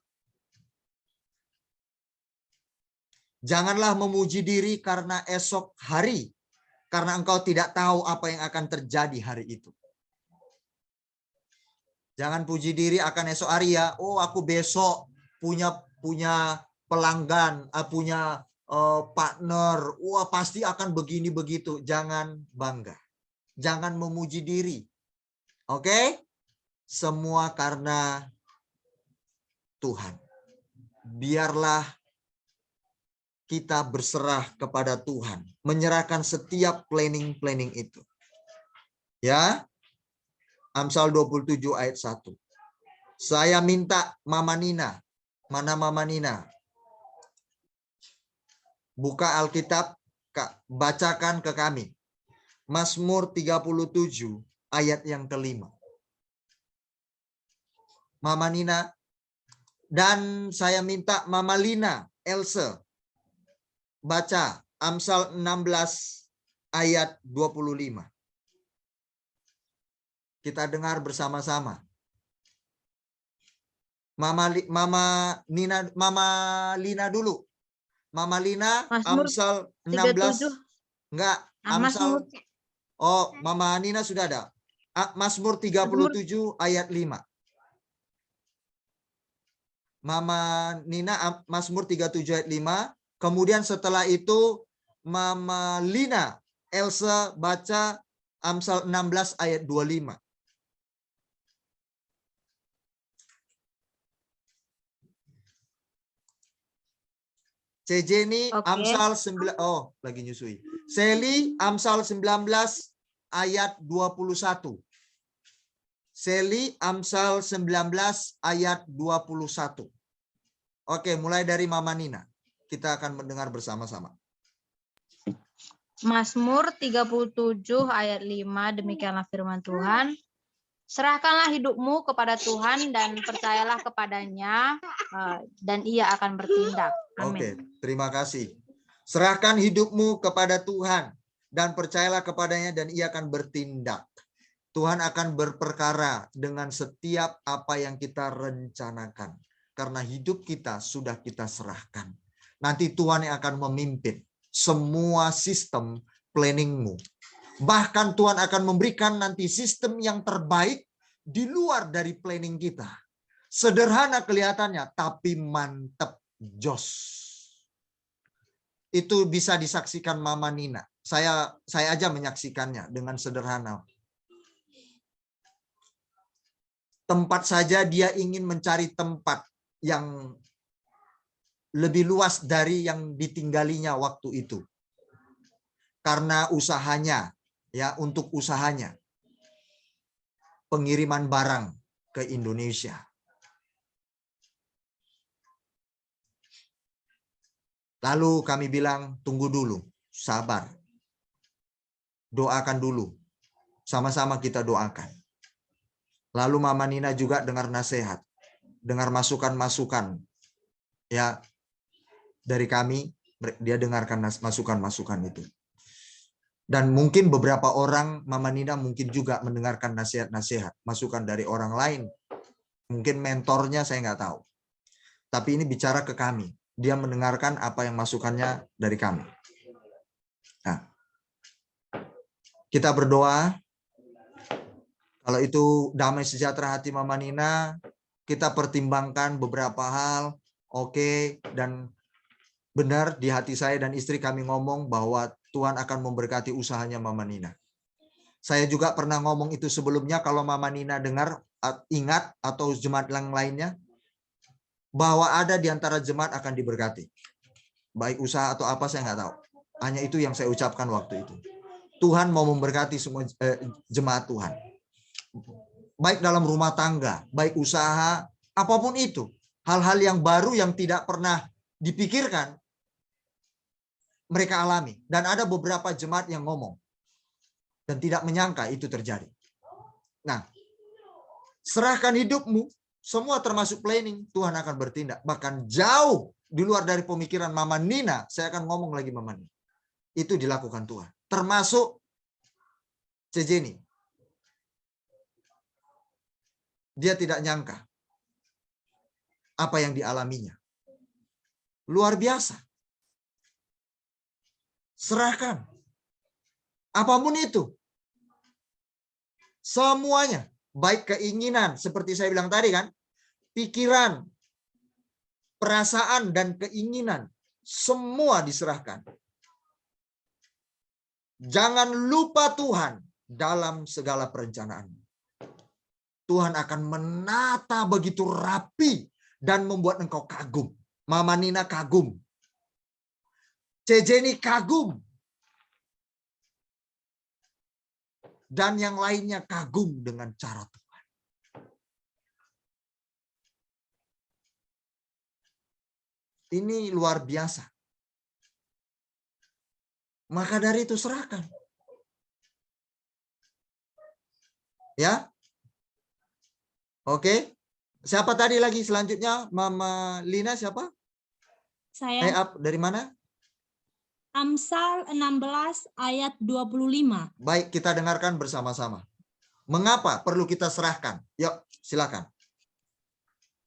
Janganlah memuji diri karena esok hari. Karena engkau tidak tahu apa yang akan terjadi hari itu. Jangan puji diri akan esok hari ya. Oh, aku besok punya pelanggan, punya partner. Wah, pasti akan begini begitu. Jangan bangga. Jangan memuji diri. Oke? Semua karena Tuhan. Biarlah kita berserah kepada Tuhan, menyerahkan setiap planning itu. Ya. Amsal 27 ayat 1. Saya minta Mama Nina. Mana Mama Nina? Buka Alkitab, Kak, bacakan ke kami. Mazmur 37 ayat yang kelima. Mama Nina. Dan saya minta Mama Lina, Else, baca Amsal 16 ayat 25. Kita dengar bersama-sama. Mama Lina dulu. Mama Lina, Mazmur Amsal 37. 16. Enggak, Mazmur, Amsal. Oh, Mama Nina sudah ada. Mazmur 37 ayat 5. Mama Nina, Mazmur 37 ayat 5. Kemudian setelah itu Mama Lina, Elsa baca Amsal 16 ayat 25. CJ ini Oke. Amsal 9, oh lagi nyusui. Seli Amsal 19 ayat 21. Seli Amsal 19 ayat 21. Oke, mulai dari Mama Nina. Kita akan mendengar bersama-sama. Mazmur 37 ayat 5, demikianlah firman Tuhan. Serahkanlah hidupmu kepada Tuhan dan percayalah kepadanya, dan ia akan bertindak. Amin. Oke, terima kasih. Serahkan hidupmu kepada Tuhan dan percayalah kepadanya dan ia akan bertindak. Tuhan akan berperkara dengan setiap apa yang kita rencanakan. Karena hidup kita sudah kita serahkan. Nanti Tuhan yang akan memimpin semua sistem planningmu. Bahkan Tuhan akan memberikan nanti sistem yang terbaik di luar dari planning kita. Sederhana kelihatannya, tapi mantap, jos. Itu bisa disaksikan Mama Nina. Saya aja menyaksikannya dengan sederhana. Tempat saja dia ingin mencari tempat yang lebih luas dari yang ditinggalinya waktu itu. Karena usahanya, ya, untuk usahanya. Pengiriman barang ke Indonesia. Lalu kami bilang, tunggu dulu, sabar. Doakan dulu. Sama-sama kita doakan. Lalu Mama Nina juga dengar nasihat. Dengar masukan-masukan. Ya, dari kami, dia dengarkan masukan-masukan itu. Dan mungkin beberapa orang, Mama Nina mungkin juga mendengarkan nasihat-nasihat. Masukan dari orang lain. Mungkin mentornya saya nggak tahu. Tapi ini bicara ke kami. Dia mendengarkan apa yang masukannya dari kami. Nah, kita berdoa. Kalau itu damai sejahtera hati Mama Nina, kita pertimbangkan beberapa hal. Oke, dan benar di hati saya dan istri kami ngomong bahwa Tuhan akan memberkati usahanya Mama Nina. Saya juga pernah ngomong itu sebelumnya, kalau Mama Nina dengar, ingat, atau jemaat yang lainnya, bahwa ada di antara jemaat akan diberkati. Baik usaha atau apa saya nggak tahu. Hanya itu yang saya ucapkan waktu itu. Tuhan mau memberkati semua jemaat Tuhan. Baik dalam rumah tangga, baik usaha, apapun itu. Hal-hal yang baru yang tidak pernah dipikirkan, mereka alami. Dan ada beberapa jemaat yang ngomong. Dan tidak menyangka itu terjadi. Nah, serahkan hidupmu, semua termasuk planning, Tuhan akan bertindak. Bahkan jauh di luar dari pemikiran Mama Nina, saya akan ngomong lagi Mama Nina. Itu dilakukan Tuhan. Termasuk Cejeni. Dia tidak nyangka apa yang dialaminya. Luar biasa. Serahkan. Apapun itu. Semuanya. Baik keinginan, seperti saya bilang tadi kan. Pikiran, perasaan, dan keinginan. Semua diserahkan. Jangan lupa Tuhan dalam segala perencanaan. Tuhan akan menata begitu rapi dan membuat engkau kagum. Mama Nina kagum. Cejeni kagum. Dan yang lainnya kagum dengan cara Tuhan. Ini luar biasa. Maka dari itu serahkan. Ya. Oke. Siapa tadi lagi selanjutnya? Mama Lina siapa? Saya. Dari mana? Amsal 16 ayat 25. Baik, kita dengarkan bersama-sama. Mengapa perlu kita serahkan? Yuk, silakan.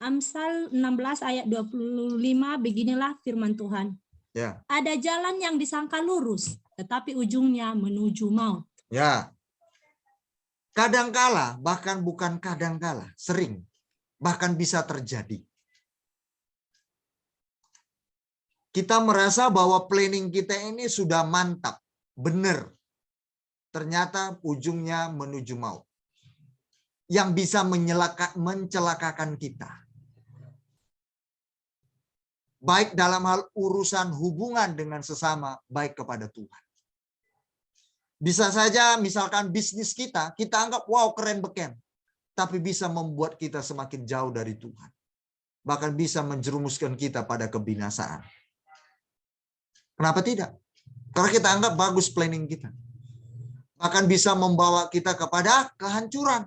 Amsal 16 ayat 25, beginilah firman Tuhan. Ya. Ada jalan yang disangka lurus, tetapi ujungnya menuju maut. Ya. Kadangkala, bahkan bukan kadangkala, sering, bahkan bisa terjadi. Kita merasa bahwa planning kita ini sudah mantap, benar. Ternyata ujungnya menuju maut. Yang bisa mencelakakan kita. Baik dalam hal urusan hubungan dengan sesama, baik kepada Tuhan. Bisa saja misalkan bisnis kita anggap wow keren beken. Tapi bisa membuat kita semakin jauh dari Tuhan. Bahkan bisa menjerumuskan kita pada kebinasaan. Kenapa tidak? Karena kita anggap bagus planning kita. Bahkan bisa membawa kita kepada kehancuran.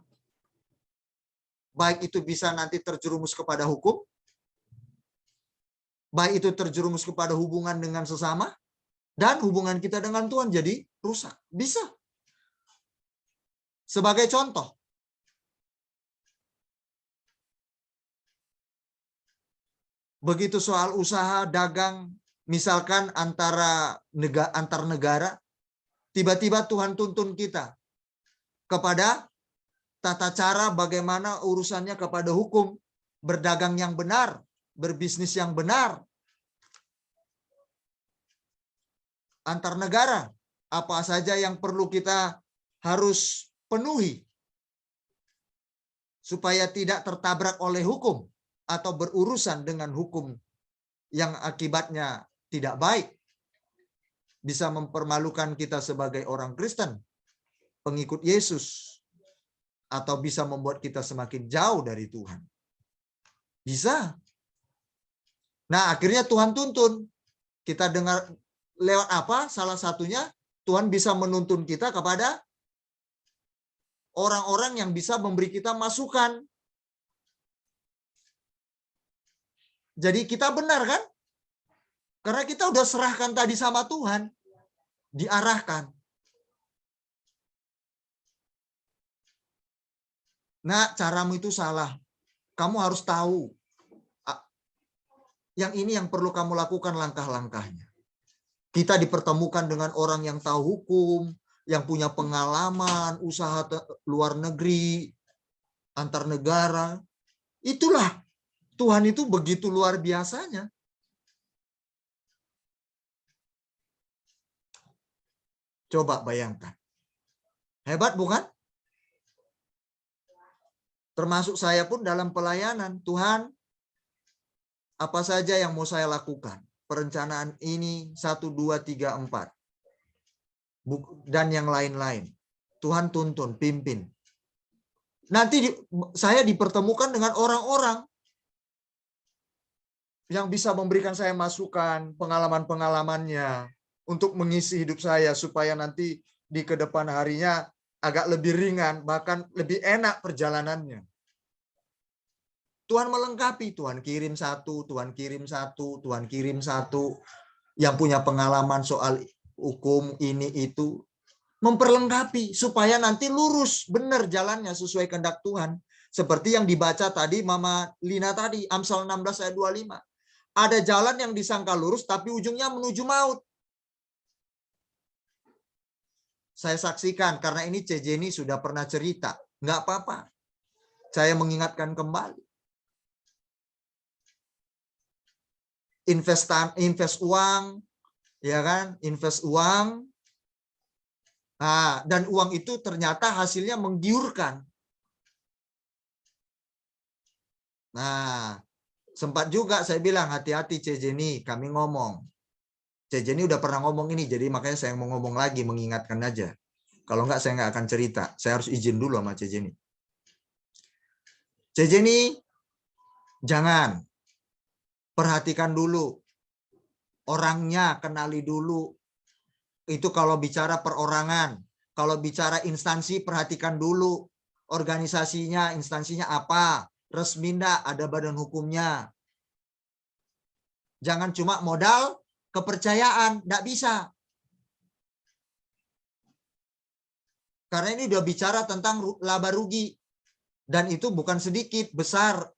Baik itu bisa nanti terjerumus kepada hukum. Baik itu terjerumus kepada hubungan dengan sesama. Dan hubungan kita dengan Tuhan jadi rusak. Bisa. Sebagai contoh. Begitu soal usaha, dagang, misalkan antar negara, tiba-tiba Tuhan tuntun kita kepada tata cara bagaimana urusannya kepada hukum, berdagang yang benar, berbisnis yang benar. Antar negara, apa saja yang perlu kita harus penuhi supaya tidak tertabrak oleh hukum atau berurusan dengan hukum yang akibatnya tidak baik. Bisa mempermalukan kita sebagai orang Kristen, pengikut Yesus, atau bisa membuat kita semakin jauh dari Tuhan. Bisa. Nah, akhirnya Tuhan tuntun. Kita dengar lewat apa? Salah satunya Tuhan bisa menuntun kita kepada orang-orang yang bisa memberi kita masukan. Jadi kita benar kan? Karena kita udah serahkan tadi sama Tuhan. Diarahkan. Nah, caramu itu salah. Kamu harus tahu. Yang ini yang perlu kamu lakukan langkah-langkahnya. Kita dipertemukan dengan orang yang tahu hukum, yang punya pengalaman, usaha luar negeri, antar negara. Itulah Tuhan itu begitu luar biasanya. Coba bayangkan. Hebat bukan? Termasuk saya pun dalam pelayanan. Tuhan, apa saja yang mau saya lakukan? Perencanaan ini 1, 2, 3, 4. Dan yang lain-lain. Tuhan tuntun, pimpin. Nanti saya dipertemukan dengan orang-orang yang bisa memberikan saya masukan, pengalaman-pengalamannya untuk mengisi hidup saya supaya nanti di kedepan harinya agak lebih ringan, bahkan lebih enak perjalanannya. Tuhan melengkapi, Tuhan kirim satu, Tuhan kirim satu, Tuhan kirim satu, yang punya pengalaman soal hukum ini itu, memperlengkapi supaya nanti lurus, benar jalannya sesuai kehendak Tuhan. Seperti yang dibaca tadi Mama Lina tadi, Amsal 16 ayat 25. Ada jalan yang disangka lurus tapi ujungnya menuju maut. Saya saksikan karena ini C. Jenny sudah pernah cerita. Nggak apa-apa. Saya mengingatkan kembali. Invest uang, ya kan? Invest uang. Nah, dan uang itu ternyata hasilnya menggiurkan. Nah, sempat juga saya bilang hati-hati C. Jenny, kami ngomong. C. Jenny udah pernah ngomong ini, jadi makanya saya mau ngomong lagi, mengingatkan aja. Kalau enggak, saya nggak akan cerita. Saya harus izin dulu sama C. Jenny. C. Jenny, jangan. Perhatikan dulu. Orangnya, kenali dulu. Itu kalau bicara perorangan. Kalau bicara instansi, perhatikan dulu. Organisasinya, instansinya apa. Resmi enggak, ada badan hukumnya. Jangan cuma modal kepercayaan, enggak bisa. Karena ini udah bicara tentang laba rugi. Dan itu bukan sedikit, besar.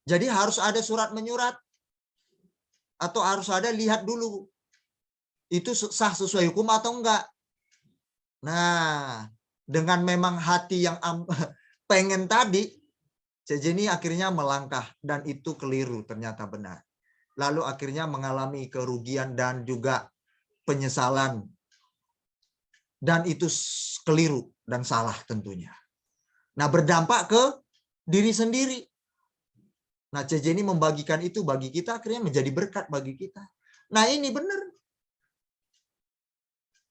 Jadi harus ada surat menyurat. Atau harus ada lihat dulu. Itu sah sesuai hukum atau enggak. Nah, dengan memang hati yang pengen tadi, Jenny akhirnya melangkah. Dan itu keliru, ternyata benar. Lalu akhirnya mengalami kerugian dan juga penyesalan. Dan itu keliru dan salah tentunya. Nah, berdampak ke diri sendiri. Nah, Jenny membagikan itu bagi kita, akhirnya menjadi berkat bagi kita. Nah, ini benar.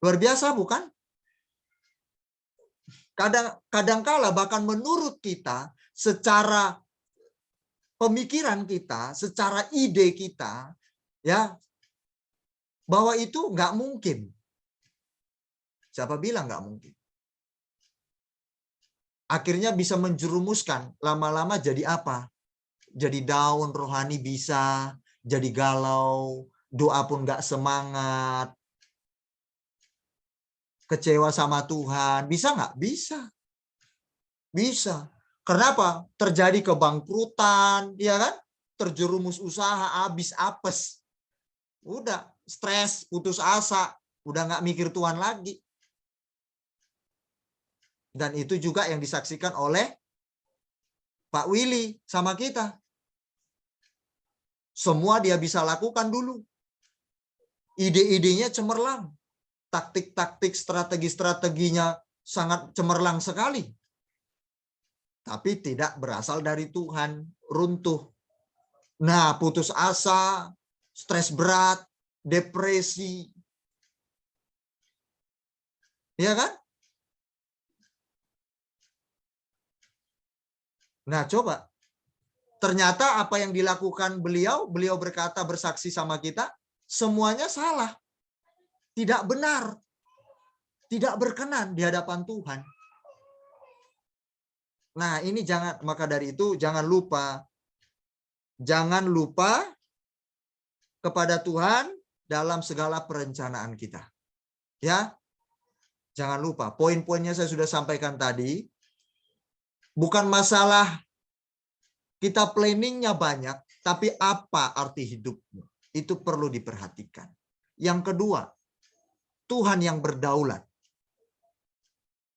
Luar biasa, bukan? Kadangkala bahkan menurut kita, secara pemikiran kita, secara ide kita, ya, bahwa itu nggak mungkin. Siapa bilang nggak mungkin? Akhirnya bisa menjerumuskan, lama-lama jadi apa? Jadi down rohani bisa, jadi galau, doa pun nggak semangat, kecewa sama Tuhan. Bisa nggak? Bisa. Bisa. Kenapa? Terjadi kebangkrutan, ya kan? Terjerumus usaha, habis apes. Udah, stres, putus asa, udah nggak mikir Tuhan lagi. Dan itu juga yang disaksikan oleh Pak Willy sama kita. Semua dia bisa lakukan dulu. Ide-idenya cemerlang. Taktik-taktik, strategi-strateginya sangat cemerlang sekali. Tapi tidak berasal dari Tuhan. Runtuh. Nah, putus asa, stres berat, depresi. Ya kan? Nah, coba. Ternyata apa yang dilakukan beliau berkata, bersaksi sama kita, semuanya salah. Tidak benar. Tidak berkenan di hadapan Tuhan. Nah, ini jangan, maka dari itu jangan lupa kepada Tuhan dalam segala perencanaan kita. Ya. Jangan lupa, poin-poinnya saya sudah sampaikan tadi. Bukan masalah kita planningnya banyak, tapi apa arti hidupmu? Itu perlu diperhatikan. Yang kedua, Tuhan yang berdaulat.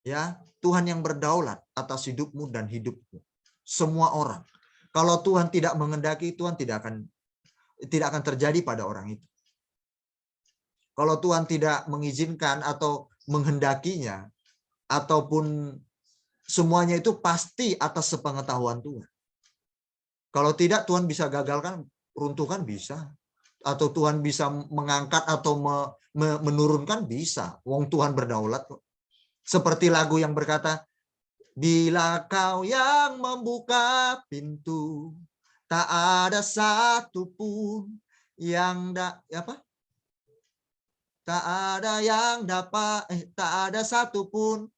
Ya, Tuhan yang berdaulat atas hidupmu dan hidupmu. Semua orang. Kalau Tuhan tidak menghendaki, Tuhan tidak akan terjadi pada orang itu. Kalau Tuhan tidak mengizinkan atau menghendakinya, ataupun semuanya itu pasti atas sepengetahuan Tuhan. Kalau tidak, Tuhan bisa gagalkan, runtuhkan bisa. Atau Tuhan bisa mengangkat atau menurunkan bisa. Wong Tuhan berdaulat kok. Seperti lagu yang berkata, bila kau yang membuka pintu, tak ada satupun yang tak ada satupun,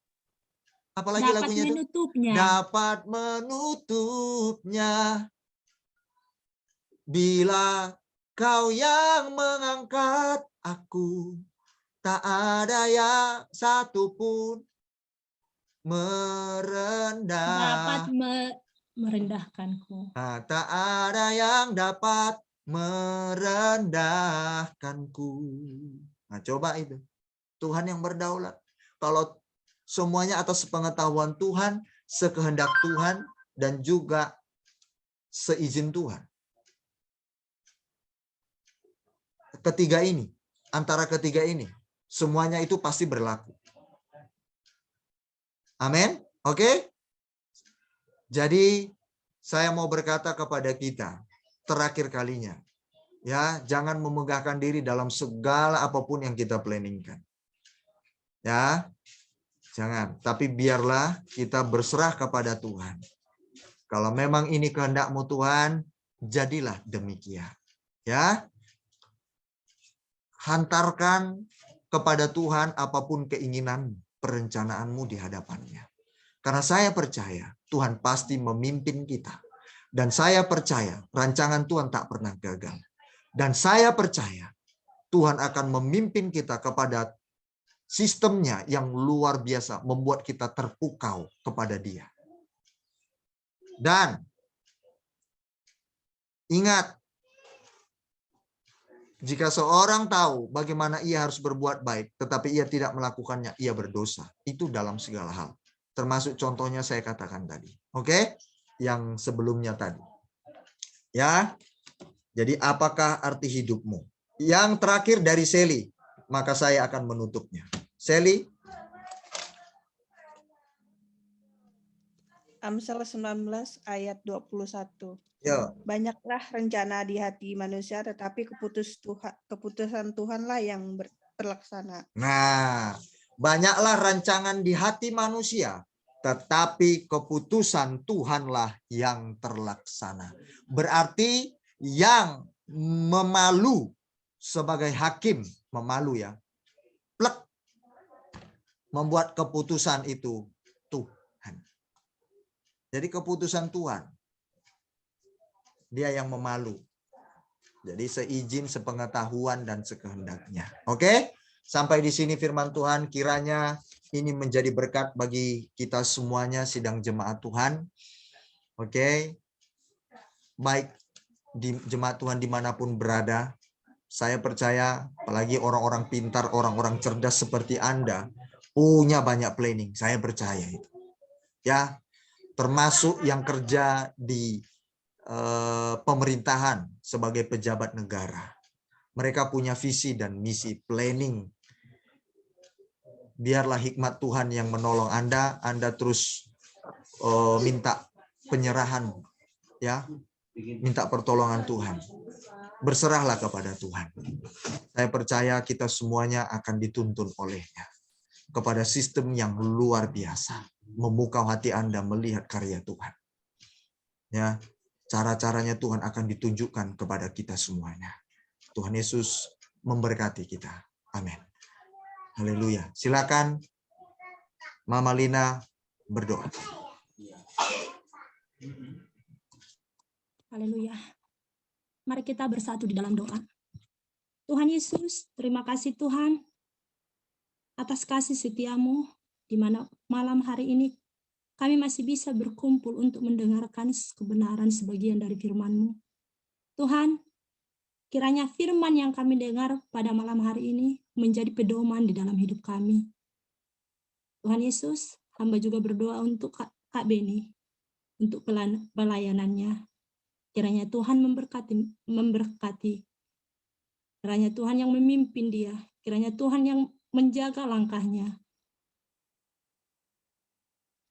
apalagi Dapat lagunya itu, menutupnya. dapat menutupnya. Bila kau yang mengangkat aku, tak ada yang satupun Dapat merendah. merendahkanku. Nah, tak ada yang dapat merendahkanku. Nah, coba itu. Tuhan yang berdaulat. Kalau semuanya atas pengetahuan Tuhan, sekehendak Tuhan, dan juga seizin Tuhan. Antara ketiga ini, semuanya itu pasti berlaku. Amin. Oke? Jadi, saya mau berkata kepada kita, terakhir kalinya, ya, jangan memegahkan diri dalam segala apapun yang kita planningkan. Ya, jangan. Tapi biarlah kita berserah kepada Tuhan. Kalau memang ini kehendak-Mu Tuhan, jadilah demikian. Ya, hantarkan kepada Tuhan apapun keinginan, perencanaan-Mu di hadapannya. Karena saya percaya Tuhan pasti memimpin kita. Dan saya percaya rancangan Tuhan tak pernah gagal. Dan saya percaya Tuhan akan memimpin kita kepada sistemnya yang luar biasa, membuat kita terpukau kepada Dia. Dan Ingat, jika seorang tahu bagaimana ia harus berbuat baik, tetapi ia tidak melakukannya, ia berdosa. Itu dalam segala hal. Termasuk contohnya saya katakan tadi. Oke? Yang sebelumnya tadi. Ya. Jadi apakah arti hidupmu? Yang terakhir dari Sally, maka saya akan menutupnya. Sally. Amsal 19 ayat 21. Ya. Banyaklah rencana di hati manusia, tetapi keputusan Tuhanlah yang terlaksana. Nah, banyaklah rancangan di hati manusia, tetapi keputusan Tuhanlah yang terlaksana. Berarti yang memalu sebagai hakim, memalu ya, plek, membuat keputusan itu Tuhan. Jadi keputusan Tuhan, dia yang memalu. Jadi seizin, sepengetahuan, dan sekehendaknya. Oke? Sampai di sini firman Tuhan. Kiranya ini menjadi berkat bagi kita semuanya, sidang jemaat Tuhan. Oke? Baik di jemaat Tuhan dimanapun berada. Saya percaya, apalagi orang-orang pintar, orang-orang cerdas seperti Anda, punya banyak planning. Saya percaya itu. Ya, termasuk yang kerja di pemerintahan sebagai pejabat negara. Mereka punya visi dan misi, planning. Biarlah hikmat Tuhan yang menolong Anda. Anda terus minta penyerahan, ya, minta pertolongan Tuhan. Berserahlah kepada Tuhan. Saya percaya kita semuanya akan dituntun olehnya kepada sistem yang luar biasa. Memukau hati Anda melihat karya Tuhan. Ya. Cara-caranya Tuhan akan ditunjukkan kepada kita semuanya. Tuhan Yesus memberkati kita. Amin. Haleluya. Silakan Mama Lina berdoa. Haleluya. Mari kita bersatu di dalam doa. Tuhan Yesus, terima kasih Tuhan atas kasih setiamu, di mana malam hari ini kami masih bisa berkumpul untuk mendengarkan kebenaran sebagian dari firman-Mu. Tuhan, kiranya firman yang kami dengar pada malam hari ini menjadi pedoman di dalam hidup kami. Tuhan Yesus, hamba juga berdoa untuk Kak Beni, untuk pelayanannya. Kiranya Tuhan memberkati. Kiranya Tuhan yang memimpin dia. Kiranya Tuhan yang menjaga langkahnya.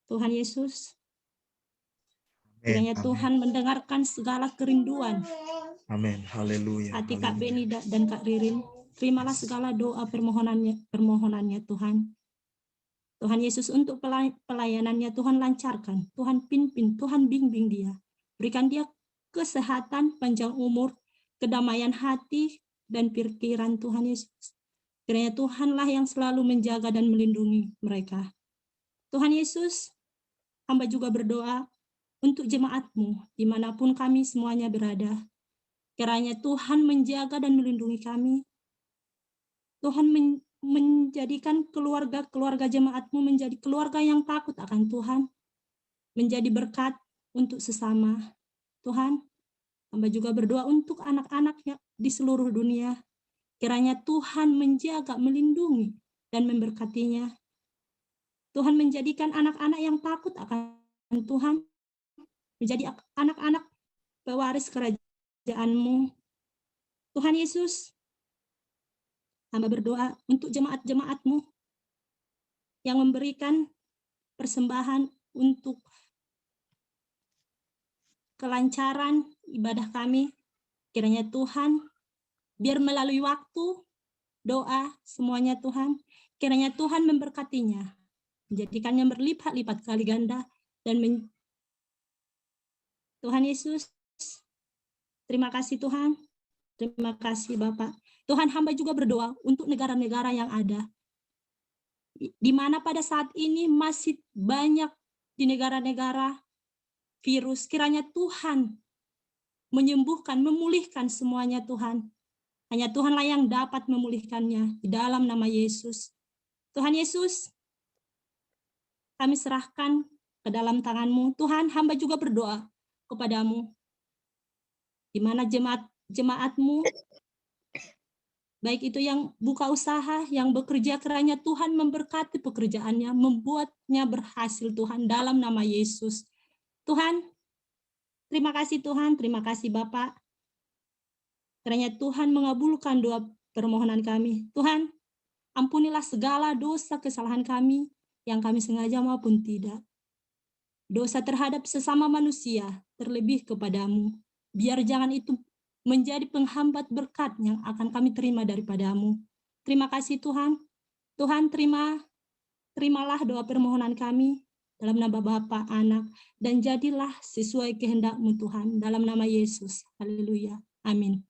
Tuhan Yesus, kiranya Tuhan mendengarkan segala kerinduan. Amin. Haleluya. Hati Kak Beni dan Kak Ririn, terimalah segala doa permohonannya Tuhan. Tuhan Yesus, untuk pelayanannya Tuhan lancarkan, Tuhan pimpin, Tuhan bimbing dia. Berikan dia kesehatan, panjang umur, kedamaian hati dan pikiran Tuhan Yesus. Kiranya Tuhanlah yang selalu menjaga dan melindungi mereka. Tuhan Yesus, hamba juga berdoa untuk jemaat-Mu, dimanapun kami semuanya berada. Kiranya Tuhan menjaga dan melindungi kami. Tuhan menjadikan keluarga jemaat-Mu menjadi keluarga yang takut akan Tuhan. Menjadi berkat untuk sesama. Tuhan, hamba juga berdoa untuk anak-anaknya di seluruh dunia. Kiranya Tuhan menjaga, melindungi, dan memberkatinya. Tuhan menjadikan anak-anak yang takut akan Tuhan, menjadi anak-anak pewaris kerajaan-Mu. Tuhan Yesus, hamba berdoa untuk jemaat-jemaat-Mu yang memberikan persembahan untuk kelancaran ibadah kami. Kiranya Tuhan, biar melalui waktu, doa, semuanya Tuhan, kiranya Tuhan memberkatinya, menjadikannya berlipat-lipat kali ganda, dan Tuhan Yesus, terima kasih Tuhan, terima kasih Bapak. Tuhan, hamba juga berdoa untuk negara-negara yang ada, di mana pada saat ini masih banyak di negara-negara virus. Kiranya Tuhan menyembuhkan, memulihkan semuanya Tuhan. Hanya Tuhanlah yang dapat memulihkannya di dalam nama Yesus. Tuhan Yesus, kami serahkan ke dalam tangan-Mu. Tuhan, hamba juga berdoa kepadamu. di mana jemaat-Mu, baik itu yang buka usaha, yang bekerja, kiranya Tuhan memberkati pekerjaannya, membuatnya berhasil Tuhan, dalam nama Yesus. Tuhan, terima kasih Tuhan, terima kasih Bapak. Kiranya Tuhan mengabulkan doa permohonan kami. Tuhan, ampunilah segala dosa kesalahan kami, yang kami sengaja maupun tidak. Dosa terhadap sesama manusia, terlebih kepadamu. Biar jangan itu menjadi penghambat berkat yang akan kami terima daripadamu. Terima kasih Tuhan. Tuhan, terimalah doa permohonan kami dalam nama Bapa, Anak, dan jadilah sesuai kehendak-Mu Tuhan, dalam nama Yesus. Haleluya. Amin.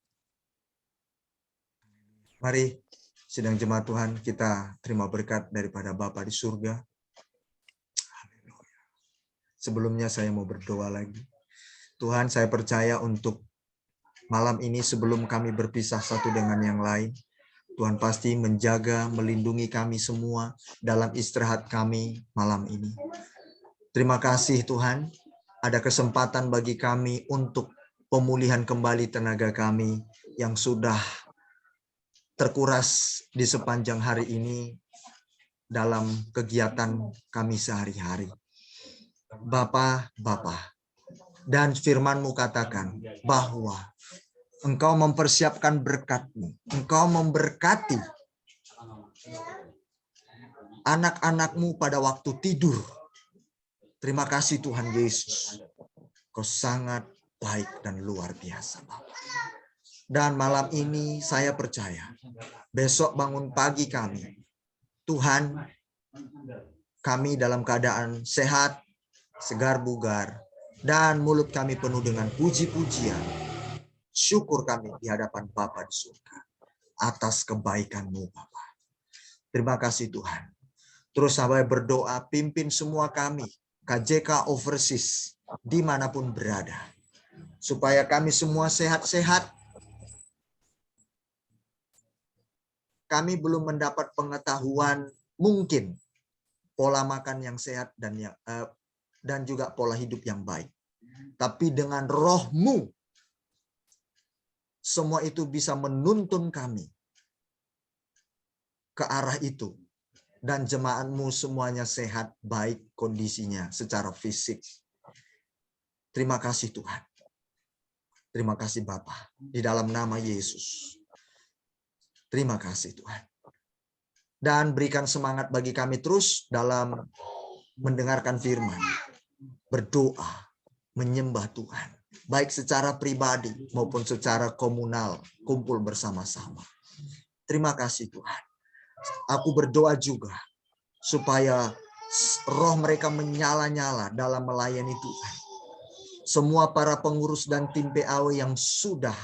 Mari sidang jemaat Tuhan, kita terima berkat daripada Bapa di surga. Haleluya. Sebelumnya saya mau berdoa lagi. Tuhan, saya percaya untuk malam ini sebelum kami berpisah satu dengan yang lain, Tuhan pasti menjaga, melindungi kami semua dalam istirahat kami malam ini. Terima kasih Tuhan, ada kesempatan bagi kami untuk pemulihan kembali tenaga kami yang sudah terkuras di sepanjang hari ini dalam kegiatan kami sehari-hari. Bapa, dan firman-Mu katakan bahwa Engkau mempersiapkan berkat-Mu, Engkau memberkati anak-anak-Mu pada waktu tidur. Terima kasih Tuhan Yesus, Kau sangat baik dan luar biasa Bapa. Dan malam ini saya percaya, besok bangun pagi kami, Tuhan, kami dalam keadaan sehat, segar bugar, dan mulut kami penuh dengan puji-pujian. Syukur kami di hadapan Bapa di surga atas kebaikan-Mu Bapa. Terima kasih Tuhan. Terus sampai berdoa, pimpin semua kami, KJK Overseas, dimanapun berada. Supaya kami semua sehat-sehat. Kami belum mendapat pengetahuan mungkin pola makan yang sehat dan juga pola hidup yang baik. Tapi dengan Roh-Mu, semua itu bisa menuntun kami ke arah itu. Dan jemaat-Mu semuanya sehat, baik kondisinya secara fisik. Terima kasih Tuhan. Terima kasih Bapa. Di dalam nama Yesus. Terima kasih Tuhan. Dan berikan semangat bagi kami terus dalam mendengarkan firman. Berdoa, menyembah Tuhan. Baik secara pribadi maupun secara komunal, kumpul bersama-sama. Terima kasih Tuhan. Aku berdoa juga supaya roh mereka menyala-nyala dalam melayani Tuhan. Semua para pengurus dan tim PAW yang sudah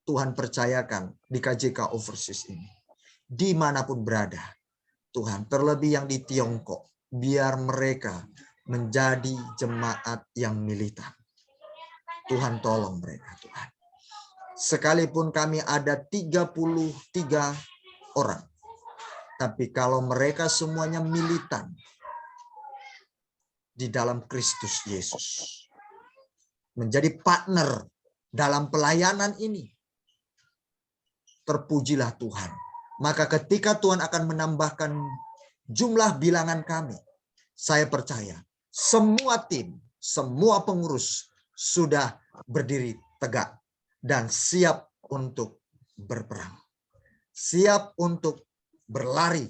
Tuhan percayakan di KJK Overseas ini. Dimanapun berada, Tuhan, terlebih yang di Tiongkok, biar mereka menjadi jemaat yang militan. Tuhan tolong mereka, Tuhan. Sekalipun kami ada 33 orang, tapi kalau mereka semuanya militan di dalam Kristus Yesus, menjadi partner dalam pelayanan ini, terpujilah Tuhan. Maka ketika Tuhan akan menambahkan jumlah bilangan kami, saya percaya semua tim, semua pengurus sudah berdiri tegak dan siap untuk berperang. Siap untuk berlari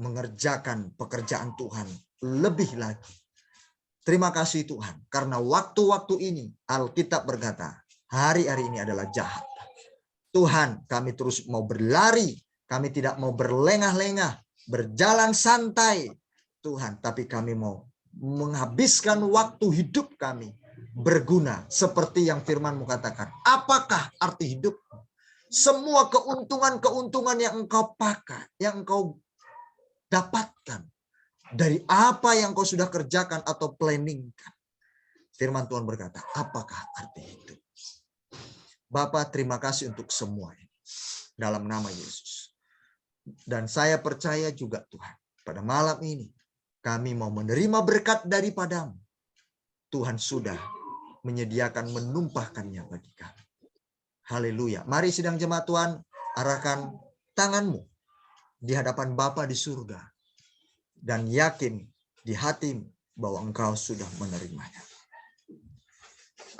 mengerjakan pekerjaan Tuhan lebih lagi. Terima kasih Tuhan, karena waktu-waktu ini Alkitab berkata, hari-hari ini adalah jahat. Tuhan, kami terus mau berlari, kami tidak mau berlengah-lengah, berjalan santai, Tuhan, tapi kami mau menghabiskan waktu hidup kami berguna seperti yang firman-Mu katakan. Apakah arti hidup? Semua keuntungan-keuntungan yang engkau pakai, yang engkau dapatkan dari apa yang kau sudah kerjakan atau planningkan. Firman Tuhan berkata, apakah arti hidup? Bapa, terima kasih untuk semua ini. Dalam nama Yesus. Dan saya percaya juga Tuhan, pada malam ini kami mau menerima berkat daripada-Mu. Tuhan sudah menyediakan menumpahkannya bagi kami. Haleluya. Mari sidang jemaat Tuhan, arahkan tanganmu di hadapan Bapa di surga. Dan yakin di hatimu bahwa engkau sudah menerimanya.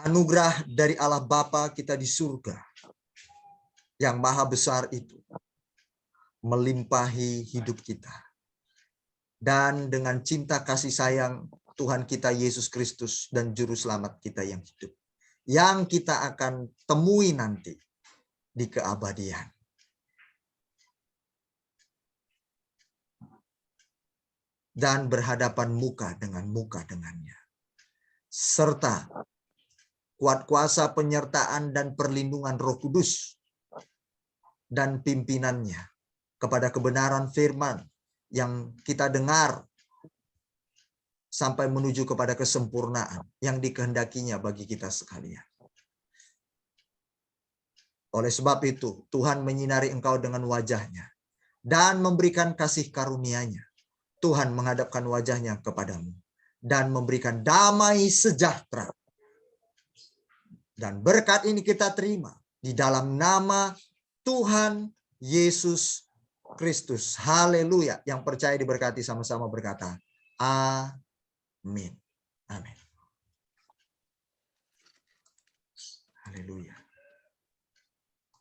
Anugerah dari Allah Bapa kita di surga yang maha besar itu melimpahi hidup kita. Dan dengan cinta kasih sayang Tuhan kita Yesus Kristus dan Juru Selamat kita yang hidup, yang kita akan temui nanti di keabadian. Dan berhadapan muka dengannya. Serta kuat kuasa penyertaan dan perlindungan Roh Kudus dan pimpinannya kepada kebenaran firman yang kita dengar sampai menuju kepada kesempurnaan yang dikehendakinya bagi kita sekalian. Oleh sebab itu, Tuhan menyinari engkau dengan wajahnya dan memberikan kasih karunia-Nya. Tuhan menghadapkan wajahnya kepadamu dan memberikan damai sejahtera. Dan berkat ini kita terima di dalam nama Tuhan Yesus Kristus. Haleluya. Yang percaya diberkati sama-sama berkata, amin. Amin. Haleluya.